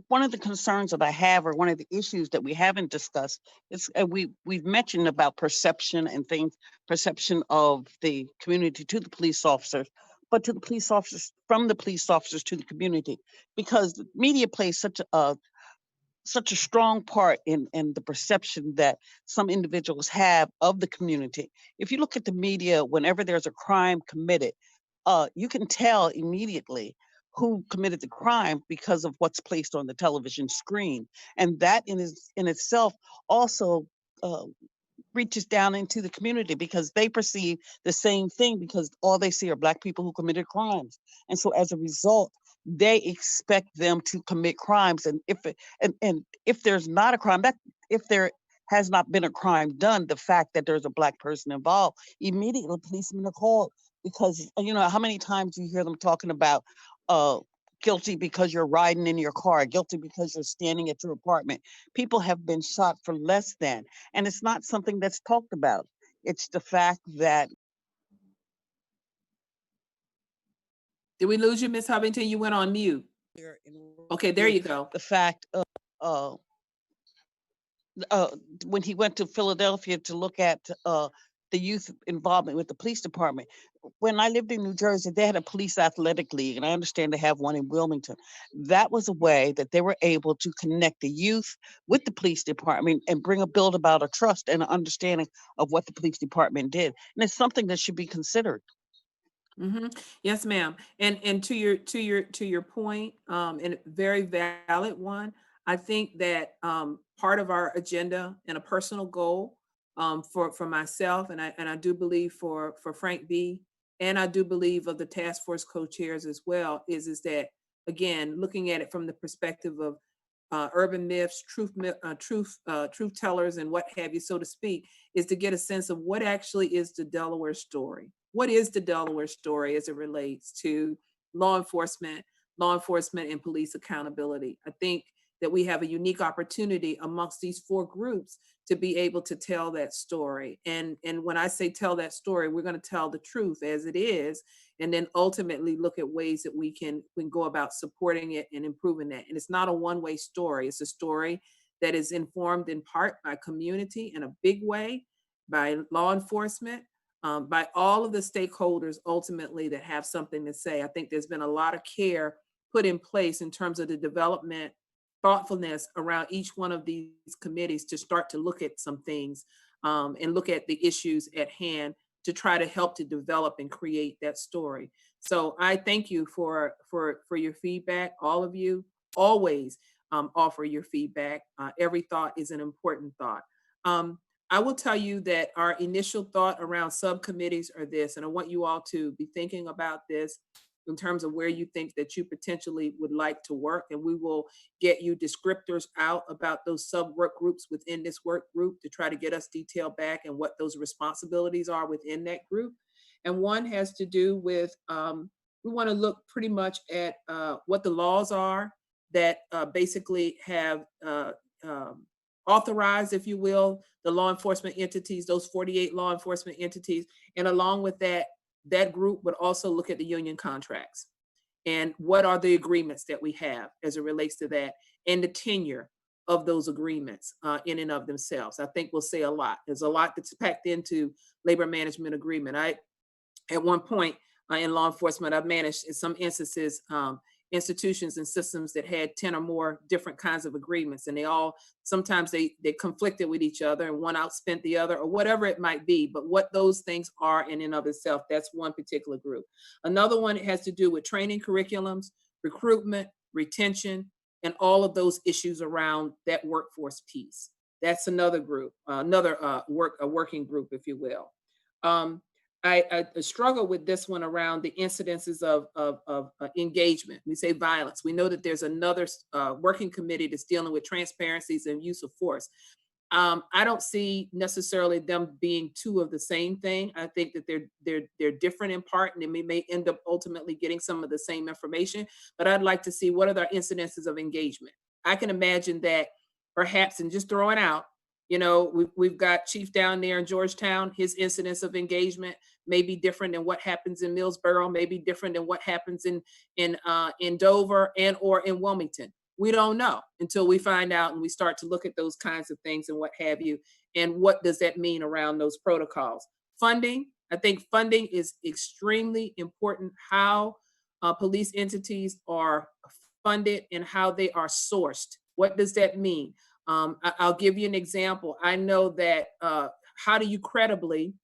Speaker 8: One of the concerns that I have, or one of the issues that we haven't discussed, is we've mentioned about perception and things, perception of the community to the police officers, but to the police officers, from the police officers to the community, because the media plays such a strong part in the perception that some individuals have of the community. If you look at the media, whenever there's a crime committed, you can tell immediately who committed the crime because of what's placed on the television screen. And that in itself also reaches down into the community, because they perceive the same thing, because all they see are Black people who committed crimes. And so as a result, they expect them to commit crimes. And if there's not a crime, that if there has not been a crime done, the fact that there's a Black person involved, immediately policemen are called, because you know how many times you hear them talking about guilty because you're riding in your car, guilty because you're standing at your apartment. People have been shot for less than, and it's not something that's talked about. It's the fact that.
Speaker 1: Did we lose you, Ms. Hovington? You went on mute. Okay, there you go.
Speaker 8: The fact of when he went to Philadelphia to look at the youth involvement with the police department. When I lived in New Jersey, they had a police athletic league, and I understand they have one in Wilmington. That was a way that they were able to connect the youth with the police department and build about a trust and an understanding of what the police department did. And it's something that should be considered.
Speaker 1: Yes, ma'am. And to your point, and a very valid one, I think that part of our agenda and a personal goal for myself, and I do believe for Frank B, and I do believe of the task force co-chairs as well, is that again, looking at it from the perspective of urban myths, truth tellers, and what have you, so to speak, is to get a sense of what actually is the Delaware story. What is the Delaware story as it relates to law enforcement and police accountability? I think that we have a unique opportunity amongst these four groups to be able to tell that story. And when I say tell that story, we're going to tell the truth as it is, and then ultimately look at ways that we can go about supporting it and improving that. And it's not a one-way story. It's a story that is informed in part by community in a big way, by law enforcement, by all of the stakeholders ultimately that have something to say. I think there's been a lot of care put in place in terms of the development, thoughtfulness around each one of these committees to start to look at some things and look at the issues at hand to try to help to develop and create that story. So I thank you for your feedback. All of you always offer your feedback. Every thought is an important thought. I will tell you that our initial thought around subcommittees are this, and I want you all to be thinking about this in terms of where you think that you potentially would like to work, and we will get you descriptors out about those sub work groups within this work group to try to get us detail back and what those responsibilities are within that group. And one has to do with, we want to look pretty much at what the laws are that basically have authorized, if you will, the law enforcement entities, those 48 law enforcement entities. And along with that, that group would also look at the union contracts and what are the agreements that we have as it relates to that and the tenure of those agreements in and of themselves. I think we'll say a lot. There's a lot that's packed into labor management agreement. At one point in law enforcement, I've managed in some instances institutions and systems that had 10 or more different kinds of agreements, and sometimes they conflicted with each other and one outspent the other or whatever it might be. But what those things are in and of itself, that's one particular group. Another one has to do with training curriculums, recruitment, retention, and all of those issues around that workforce piece. That's another group, a working group, if you will. I struggle with this one around the incidences of engagement. We say violence. We know that there's another working committee that's dealing with transparencies and use of force. I don't see necessarily them being two of the same thing. I think that they're different in part, and they may end up ultimately getting some of the same information. But I'd like to see what are the incidences of engagement. I can imagine that perhaps, and just throw it out, you know, we've got Chief down there in Georgetown. His incidence of engagement may be different than what happens in Millsboro, may be different than what happens in Dover and or in Wilmington. We don't know until we find out and we start to look at those kinds of things and what have you. And what does that mean around those protocols? Funding, I think funding is extremely important. How police entities are funded and how they are sourced. What does that mean? I'll give you an example. I know that how do you credibly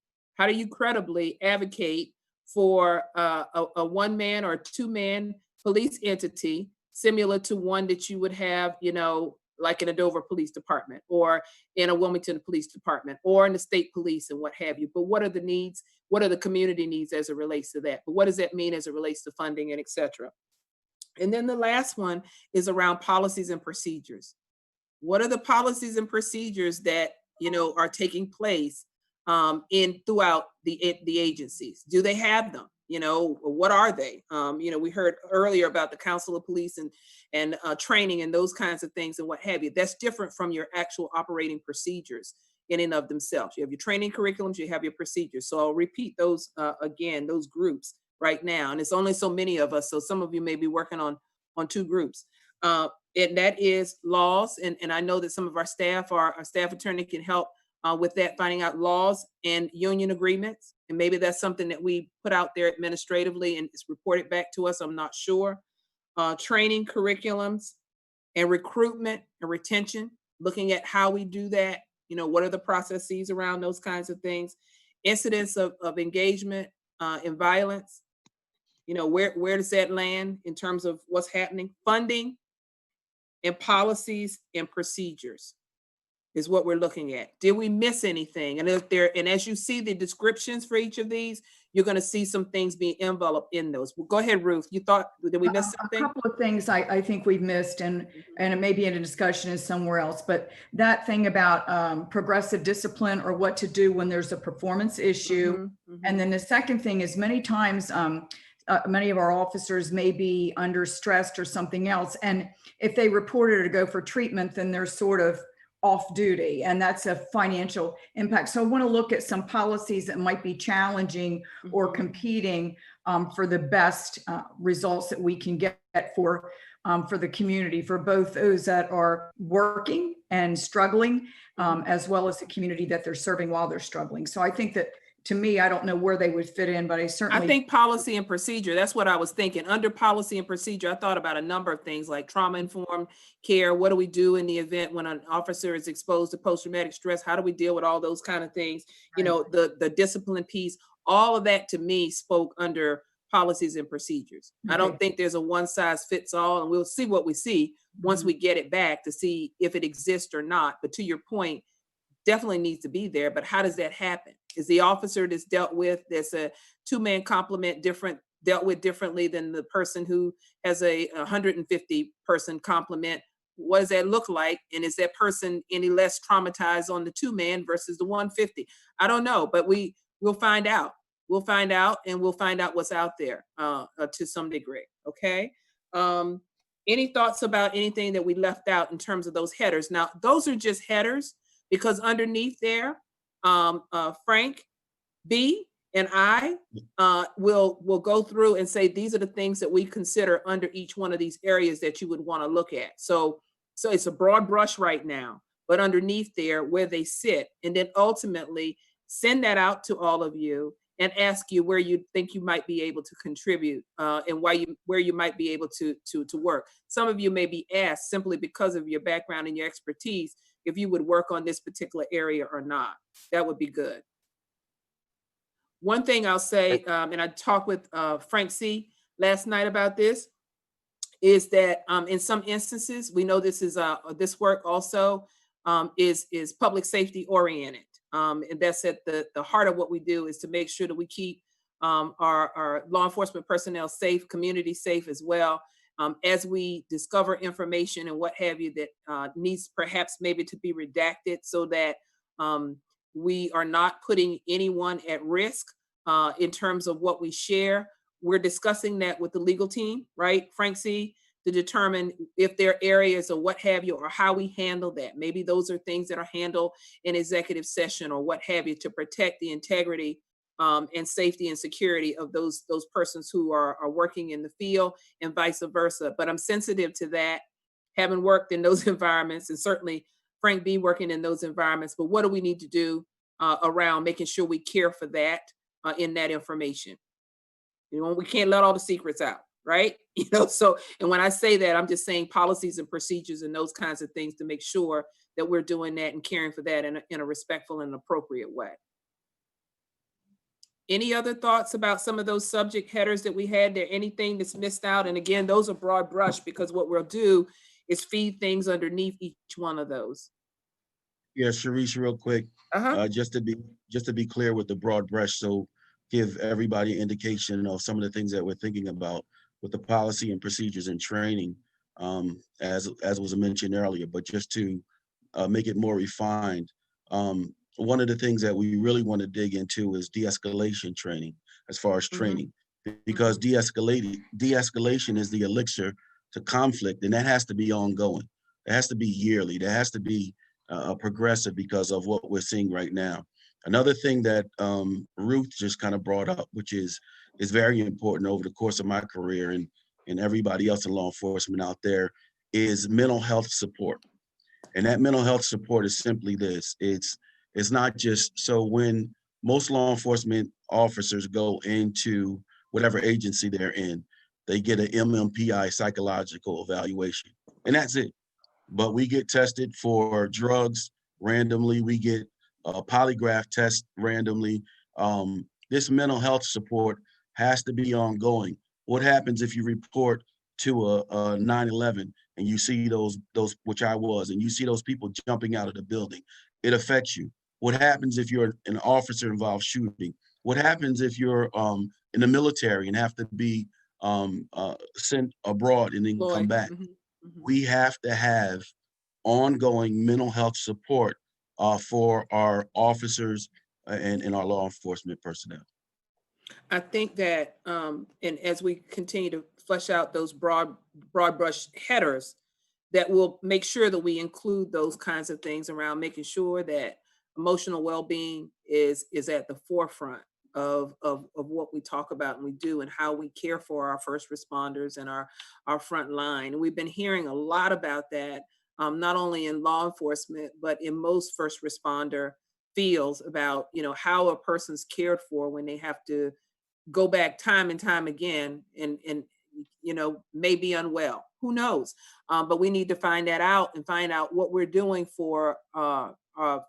Speaker 1: advocate for a one-man or two-man police entity similar to one that you would have, you know, like in a Dover Police Department or in a Wilmington Police Department or in the state police and what have you. But what are the needs? What are the community needs as it relates to that? But what does that mean as it relates to funding and et cetera? And then the last one is around policies and procedures. What are the policies and procedures that, you know, are taking place throughout the agencies? Do they have them? You know, what are they? You know, we heard earlier about the Council of Police and training and those kinds of things and what have you. That's different from your actual operating procedures in and of themselves. You have your training curriculums, you have your procedures. So I'll repeat those again, those groups right now. And it's only so many of us, so some of you may be working on two groups. And that is laws. And I know that some of our staff attorney can help with that, finding out laws and union agreements. And maybe that's something that we put out there administratively and it's reported back to us, I'm not sure. Training curriculums and recruitment and retention, looking at how we do that. You know, what are the processes around those kinds of things? Incidents of engagement in violence. You know, where does that land in terms of what's happening? Funding and policies and procedures is what we're looking at. Did we miss anything? And as you see the descriptions for each of these, you're going to see some things being enveloped in those. Well, go ahead, Ruth. Did we miss something?
Speaker 4: A couple of things I think we've missed, and it may be in a discussion is somewhere else, but that thing about progressive discipline or what to do when there's a performance issue. And then the second thing is many times, many of our officers may be under stressed or something else. And if they report it or go for treatment, then they're sort of off duty, and that's a financial impact. So I want to look at some policies that might be challenging or competing for the best results that we can get for the community, for both those that are working and struggling, as well as the community that they're serving while they're struggling. So I think that, to me, I don't know where they would fit in, but I think
Speaker 1: policy and procedure, that's what I was thinking. Under policy and procedure, I thought about a number of things like trauma-informed care. What do we do in the event when an officer is exposed to post-traumatic stress? How do we deal with all those kind of things? You know, the discipline piece, all of that to me spoke under policies and procedures. I don't think there's a one size fits all, and we'll see what we see once we get it back to see if it exists or not. But to your point, definitely needs to be there, but how does that happen? Is the officer that's dealt with, that's a two-man complement dealt with differently than the person who has a 150 person complement? What does that look like? And is that person any less traumatized on the 2-man versus the 150? I don't know, but we'll find out. We'll find out, and we'll find out what's out there to some degree, okay? Any thoughts about anything that we left out in terms of those headers? Now, those are just headers, because underneath there, Frank B and I will go through and say, these are the things that we consider under each one of these areas that you would want to look at. So it's a broad brush right now, but underneath there where they sit, and then ultimately send that out to all of you and ask you where you think you might be able to contribute and where you might be able to work. Some of you may be asked simply because of your background and your expertise if you would work on this particular area or not. That would be good. One thing I'll say, and I talked with Frank C. last night about this, is that in some instances, we know this is this work also is public safety oriented. And that's at the heart of what we do, is to make sure that we keep our law enforcement personnel safe, community safe as well. As we discover information and what have you that needs perhaps maybe to be redacted, so that we are not putting anyone at risk in terms of what we share. We're discussing that with the legal team, right, Frank C., to determine if there are areas or what have you, or how we handle that. Maybe those are things that are handled in executive session or what have you, to protect the integrity and safety and security of those persons who are working in the field, and vice versa. But I'm sensitive to that, having worked in those environments, and certainly Frank B. working in those environments. But what do we need to do around making sure we care for that in that information? You know, we can't let all the secrets out, right? You know, so, and when I say that, I'm just saying policies and procedures and those kinds of things to make sure that we're doing that and caring for that in a respectful and appropriate way. Any other thoughts about some of those subject headers that we had there? Anything that's missed out? And again, those are broad brush, because what we'll do is feed things underneath each one of those.
Speaker 3: Yeah, Sharice, real quick, just to be clear with the broad brush, so give everybody indication of some of the things that we're thinking about with the policy and procedures and training, as was mentioned earlier. But just to make it more refined. One of the things that we really want to dig into is de-escalation training, as far as training, because de-escalation is the elixir to conflict, and that has to be ongoing. It has to be yearly. There has to be progressive because of what we're seeing right now. Another thing that Ruth just kind of brought up, which is very important over the course of my career and everybody else in law enforcement out there, is mental health support. And that mental health support is simply this. It's not just, so when most law enforcement officers go into whatever agency they're in, they get an MMPI psychological evaluation, and that's it. But we get tested for drugs randomly. We get a polygraph test randomly. This mental health support has to be ongoing. What happens if you report to a 9/11 and you see those, which I was, and you see those people jumping out of the building? It affects you. What happens if you're an officer involved shooting? What happens if you're in the military and have to be sent abroad and then come back? We have to have ongoing mental health support for our officers and our law enforcement personnel.
Speaker 1: I think that, and as we continue to flesh out those broad brush headers, that will make sure that we include those kinds of things around making sure that emotional well-being is at the forefront of what we talk about and we do, and how we care for our first responders and our front line. And we've been hearing a lot about that, not only in law enforcement, but in most first responder fields, about, how a person's cared for when they have to go back time and time again and may be unwell. Who knows? But we need to find that out and find out what we're doing for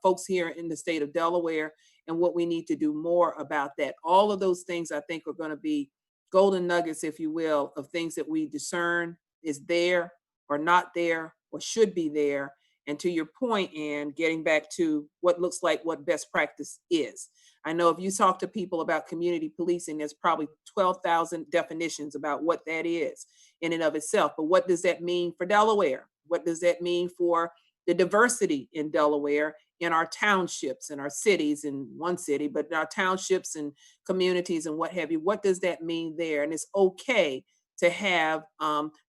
Speaker 1: folks here in the state of Delaware, and what we need to do more about that. All of those things, I think, are going to be golden nuggets, if you will, of things that we discern is there or not there or should be there. And to your point, Ann, getting back to what looks like what best practice is. I know if you talk to people about community policing, there's probably 12,000 definitions about what that is in and of itself. But what does that mean for Delaware? What does that mean for the diversity in Delaware, in our townships, in our cities, in one city, but in our townships and communities and what have you? What does that mean there? And it's okay to have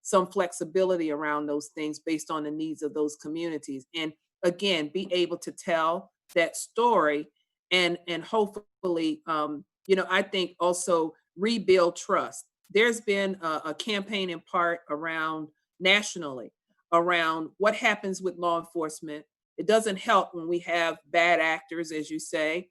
Speaker 1: some flexibility around those things based on the needs of those communities. And again, be able to tell that story and hopefully, I think also rebuild trust. There's been a campaign in part around nationally around what happens with law enforcement. It doesn't help when we have bad actors, as you say,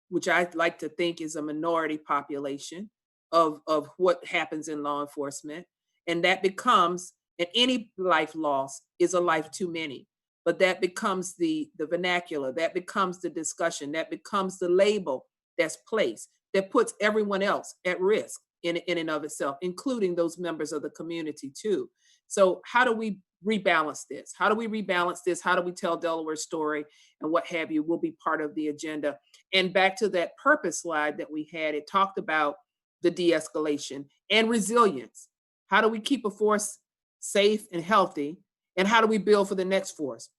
Speaker 1: which I like to think is a minority population of what happens in law enforcement. And that becomes, and any life loss is a life too many. But that becomes the vernacular, that becomes the discussion, that becomes the label that's placed, that puts everyone else at risk in and of itself, including those members of the community too. So how do we rebalance this? How do we rebalance this? How do we tell Delaware's story and what have you will be part of the agenda. And back to that purpose slide that we had, it talked about the de-escalation and resilience. How do we keep a force safe and healthy? And how do we build for the next force?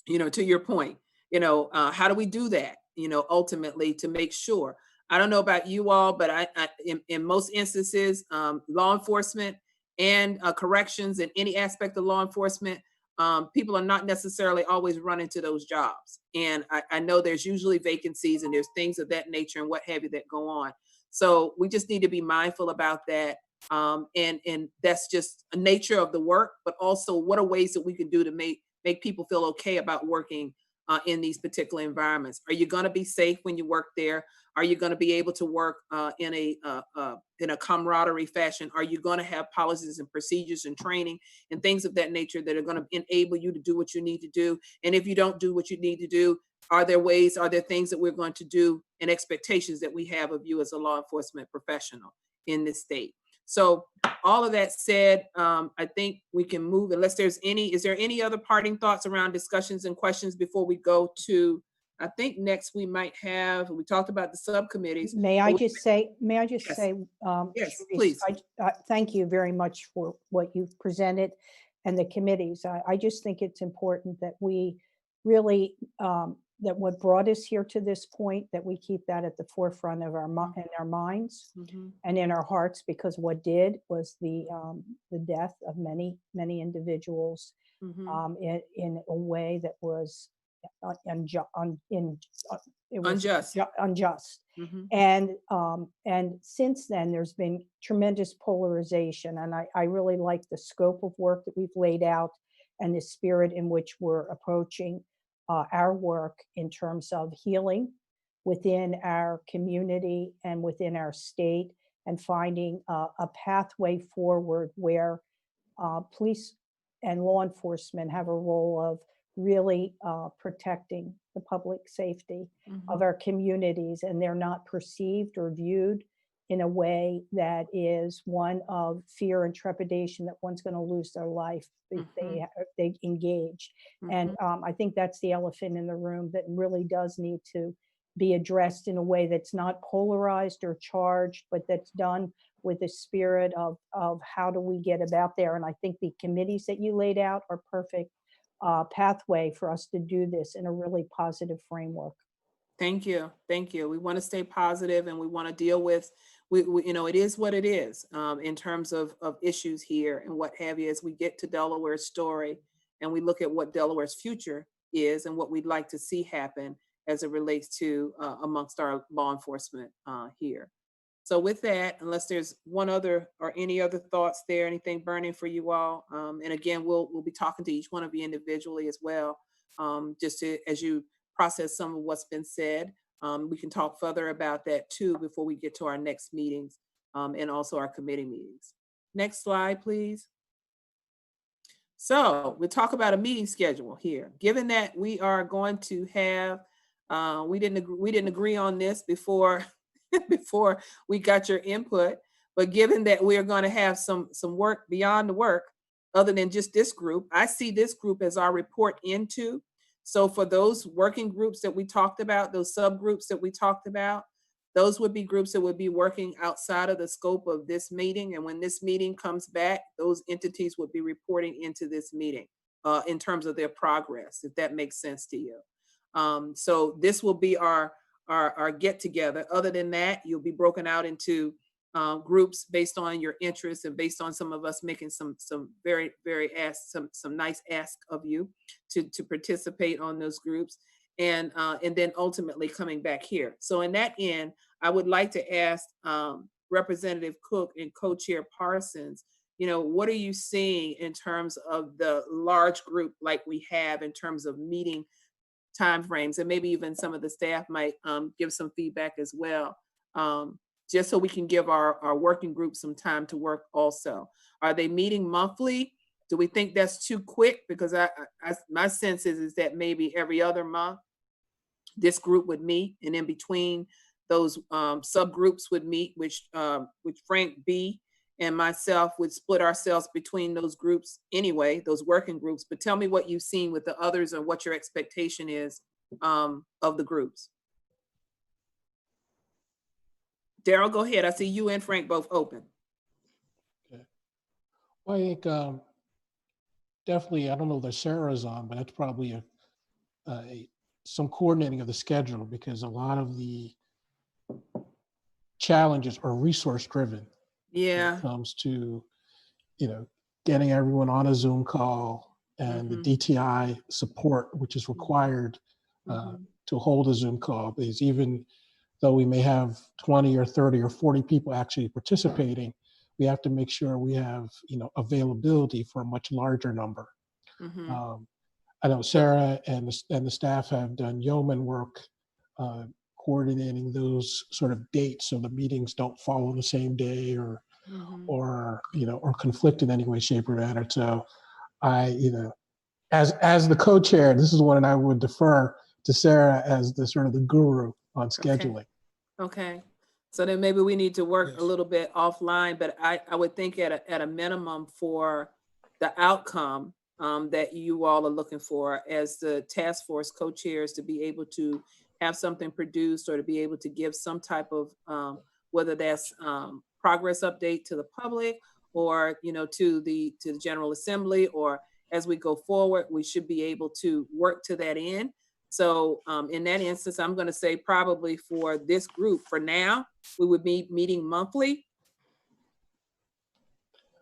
Speaker 1: To your point, how do we do that, ultimately to make sure? I don't know about you all, but I in most instances, law enforcement and corrections and any aspect of law enforcement, people are not necessarily always running to those jobs. And I know there's usually vacancies and there's things of that nature and what have you that go on. So we just need to be mindful about that. And that's just a nature of the work, but also what are ways that we can do to make people feel okay about working in these particular environments. Are you going to be safe when you work there? Are you going to be able to work in a camaraderie fashion? Are you going to have policies and procedures and training and things of that nature that are going to enable you to do what you need to do? And if you don't do what you need to do, are there things that we're going to do and expectations that we have of you as a law enforcement professional in this state? So all of that said, I think we can move, unless is there any other parting thoughts around discussions and questions before we go to, I think next we talked about the subcommittees.
Speaker 13: May I just say,
Speaker 1: yes,
Speaker 13: Sharice,
Speaker 1: please.
Speaker 13: Thank you very much for what you've presented and the committees. I just think it's important that we really, that what brought us here to this point, that we keep that at the forefront of in our minds and in our hearts, because what did was the death of many individuals in a way that was
Speaker 1: Unjust.
Speaker 13: unjust. And since then, there's been tremendous polarization, and I really like the scope of work that we've laid out and the spirit in which we're approaching our work in terms of healing within our community and within our state, and finding a pathway forward where police and law enforcement have a role of really protecting the public safety of our communities, and they're not perceived or viewed in a way that is one of fear and trepidation that one's going to lose their life if they engage. And I think that's the elephant in the room that really does need to be addressed in a way that's not polarized or charged, but that's done with the spirit of how do we get about there. And I think the committees that you laid out are perfect pathway for us to do this in a really positive framework.
Speaker 1: Thank you. Thank you. We want to stay positive, and we want to deal with, you know, it is what it is in terms of issues here and what have you, as we get to Delaware's story and we look at what Delaware's future is and what we'd like to see happen as it relates to amongst our law enforcement here. So with that, unless there's one other or any other thoughts there, anything burning for you all, and again, we'll be talking to each one of you individually as well, just to, as you process some of what's been said. We can talk further about that too before we get to our next meetings and also our committee meetings. Next slide, please. So we'll talk about a meeting schedule here. Given that we are going to have, we didn't agree on this before before we got your input, but given that we are going to have some work beyond the work, other than just this group, I see this group as our report into. So for those working groups that we talked about, those subgroups that we talked about, those would be groups that would be working outside of the scope of this meeting. And when this meeting comes back, those entities would be reporting into this meeting in terms of their progress, if that makes sense to you. So this will be our get together. Other than that, you'll be broken out into groups based on your interests and based on some of us making some very some nice ask of you to participate on those groups, and then ultimately coming back here. So in that end, I would like to ask Representative Cook and Co-Chair Parsons, you know, what are you seeing in terms of the large group like we have in terms of meeting timeframes, and maybe even some of the staff might give some feedback as well, just so we can give our working group some time to work also. Are they meeting monthly? Do we think that's too quick? Because my sense is that maybe every other month this group would meet, and in between those subgroups would meet, which Frank B and myself would split ourselves between those groups anyway, those working groups. But tell me what you've seen with the others and what your expectation is of the groups. Daryl, go ahead. I see you and Frank both open.
Speaker 21: Okay. Well, I think definitely, I don't know that Sarah's on, but that's probably some coordinating of the schedule, because a lot of the challenges are resource driven.
Speaker 1: Yeah.
Speaker 21: When it comes to, you know, getting everyone on a Zoom call and the DTI support, which is required to hold a Zoom call, because even though we may have 20 or 30 or 40 people actually participating, we have to make sure we have, you know, availability for a much larger number. I know Sarah and the staff have done yeoman work coordinating those sort of dates so the meetings don't fall on the same day or you know, or conflict in any way, shape, or manner. So I, you know, as the co-chair, this is one I would defer to Sarah as the sort of the guru on scheduling.
Speaker 1: Okay. So then maybe we need to work a little bit offline, but I would think at a minimum for the outcome that you all are looking for as the task force co-chairs, to be able to have something produced or to be able to give some type of, whether that's progress update to the public or, you know, to the General Assembly, or as we go forward, we should be able to work to that end. So in that instance, I'm going to say probably for this group, for now, we would be meeting monthly.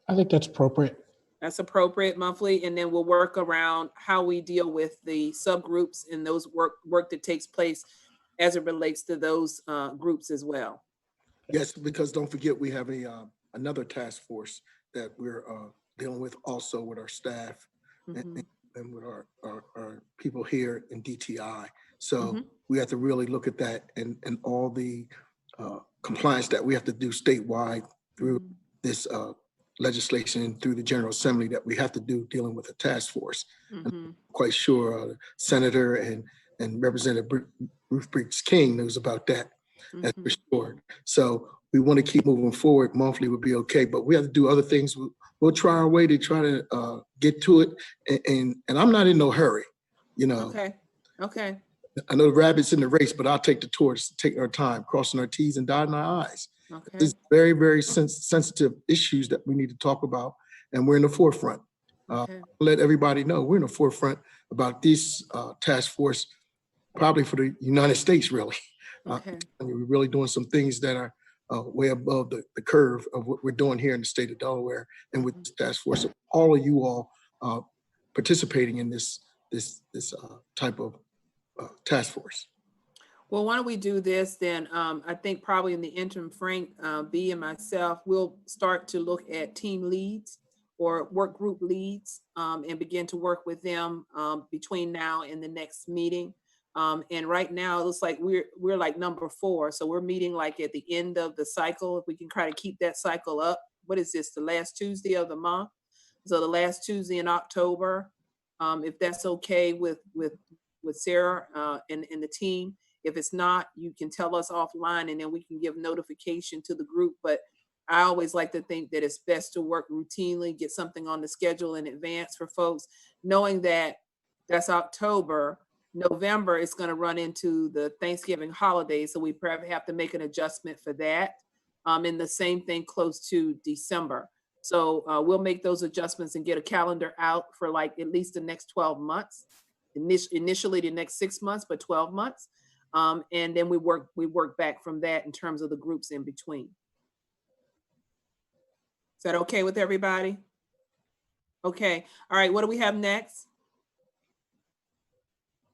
Speaker 21: I think that's appropriate.
Speaker 1: That's appropriate, monthly, and then we'll work around how we deal with the subgroups and those work that takes place as it relates to those groups as well.
Speaker 20: Yes, because don't forget, we have another task force that we're dealing with also with our staff and with our people here in DTI. So we have to really look at that and all the compliance that we have to do statewide through this legislation, through the General Assembly that we have to do dealing with a task force. I'm quite sure Senator and Representative Ruth Briggs King knows about that. That's for sure. So we want to keep moving forward. Monthly would be okay, but we have to do other things. We'll try our way to try to get to it. And I'm not in no hurry, you know.
Speaker 1: Okay. Okay.
Speaker 20: I know the rabbit's in the race, but I'll take the torch, taking our time, crossing our T's and dotting our I's.
Speaker 1: Okay.
Speaker 20: There's very, very sensitive issues that we need to talk about, and we're in the forefront. Let everybody know we're in the forefront about this task force, probably for the United States, really.
Speaker 1: Okay.
Speaker 20: We're really doing some things that are way above the curve of what we're doing here in the state of Delaware, and with this task force, all of you all participating in this type of task force.
Speaker 1: Well, why don't we do this then? I think probably in the interim, Frank, B, and myself, we'll start to look at team leads or work group leads and begin to work with them between now and the next meeting. And right now, it looks like we're like number 4. So we're meeting like at the end of the cycle. If we can try to keep that cycle up. What is this, the last Tuesday of the month? So the last Tuesday in October, if that's okay with Sarah and the team. If it's not, you can tell us offline and then we can give notification to the group. But I always like to think that it's best to work routinely, get something on the schedule in advance for folks, knowing that that's October. November is going to run into the Thanksgiving holiday, so we probably have to make an adjustment for that. And the same thing close to December. So we'll make those adjustments and get a calendar out for like at least the next 12 months. Initially the next 6 months, but 12 months. And then we work back from that in terms of the groups in between. Is that okay with everybody? Okay. All right. What do we have next?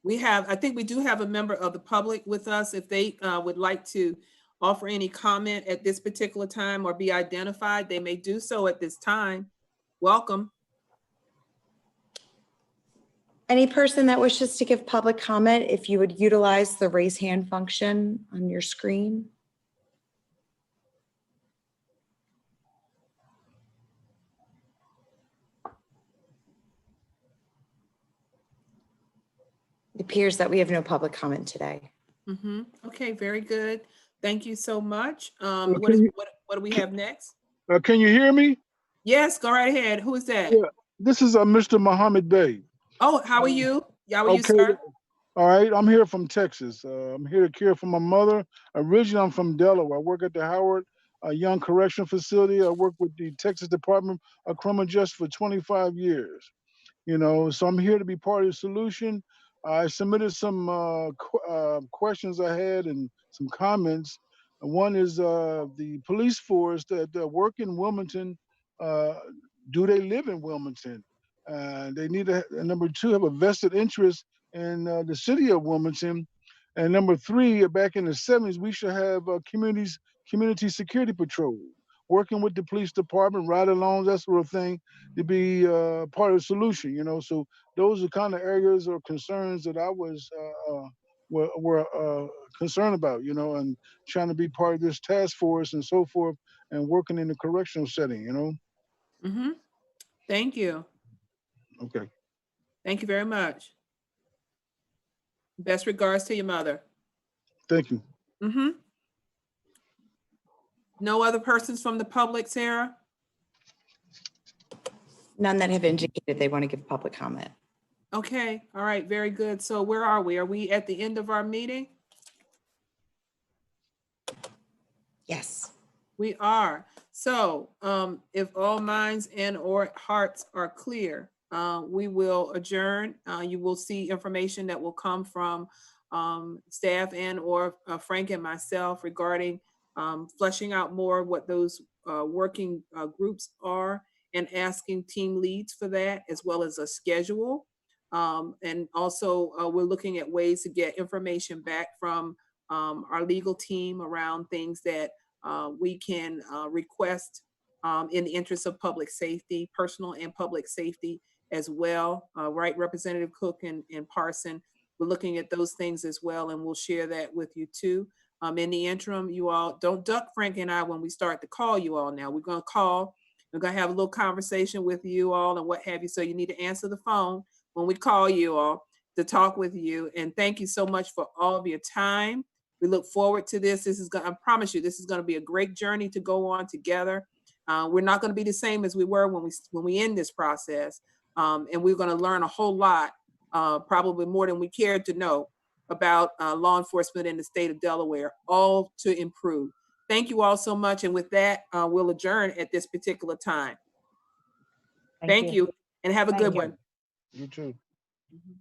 Speaker 1: I think we do have a member of the public with us. If they would like to offer any comment at this particular time or be identified, they may do so at this time. Welcome.
Speaker 16: Any person that wishes to give public comment, if you would utilize the raise hand function on your screen. It appears that we have no public comment today.
Speaker 1: Okay, very good. Thank you so much. What do we have next?
Speaker 2: Can you hear me?
Speaker 1: Yes, go right ahead. Who is that?
Speaker 2: Yeah, this is Mr. Muhammad Bey.
Speaker 1: Oh, how are you? How are you, sir?
Speaker 2: All right, I'm here from Texas. I'm here to care for my mother. Originally, I'm from Delaware. I work at the Howard Young Correctional Facility. I work with the Texas Department of Criminal Justice for 25 years. You know, so I'm here to be part of the solution. I submitted some questions I had and some comments. One is the police force that work in Wilmington. Do they live in Wilmington? They need to, number 2, have a vested interest in the city of Wilmington. And number 3, back in the 70s, we should have community security patrol, working with the police department, ride-alongs, that sort of thing, to be part of the solution, you know. So those are kind of areas or concerns that I was concerned about, you know, and trying to be part of this task force and so forth, and working in the correctional setting, you know.
Speaker 1: Thank you.
Speaker 2: Okay.
Speaker 1: Thank you very much. Best regards to your mother.
Speaker 2: Thank you.
Speaker 1: No other persons from the public, Sarah?
Speaker 16: None that have indicated they want to give public comment.
Speaker 1: Okay, all right, very good. So where are we? Are we at the end of our meeting?
Speaker 16: Yes.
Speaker 1: We are. So if all minds and or hearts are clear, we will adjourn. You will see information that will come from staff and or Frank and myself regarding fleshing out more what those working groups are and asking team leads for that, as well as a schedule. And also we're looking at ways to get information back from our legal team around things that we can request in the interest of public safety, personal and public safety as well. Right, Representative Cook and Parson, we're looking at those things as well, and we'll share that with you too. In the interim, you all don't duck Frank and I when we start to call you all now. We're going to call, we're going to have a little conversation with you all and what have you. So you need to answer the phone when we call you all to talk with you. And thank you so much for all of your time. We look forward to this. This is going, I promise you, this is going to be a great journey to go on together. We're not going to be the same as we were when we end this process. And we're going to learn a whole lot, probably more than we cared to know about law enforcement in the state of Delaware, all to improve. Thank you all so much. And with that, we'll adjourn at this particular time. Thank you and have a good one.
Speaker 2: You too.
Speaker 1: Mhm.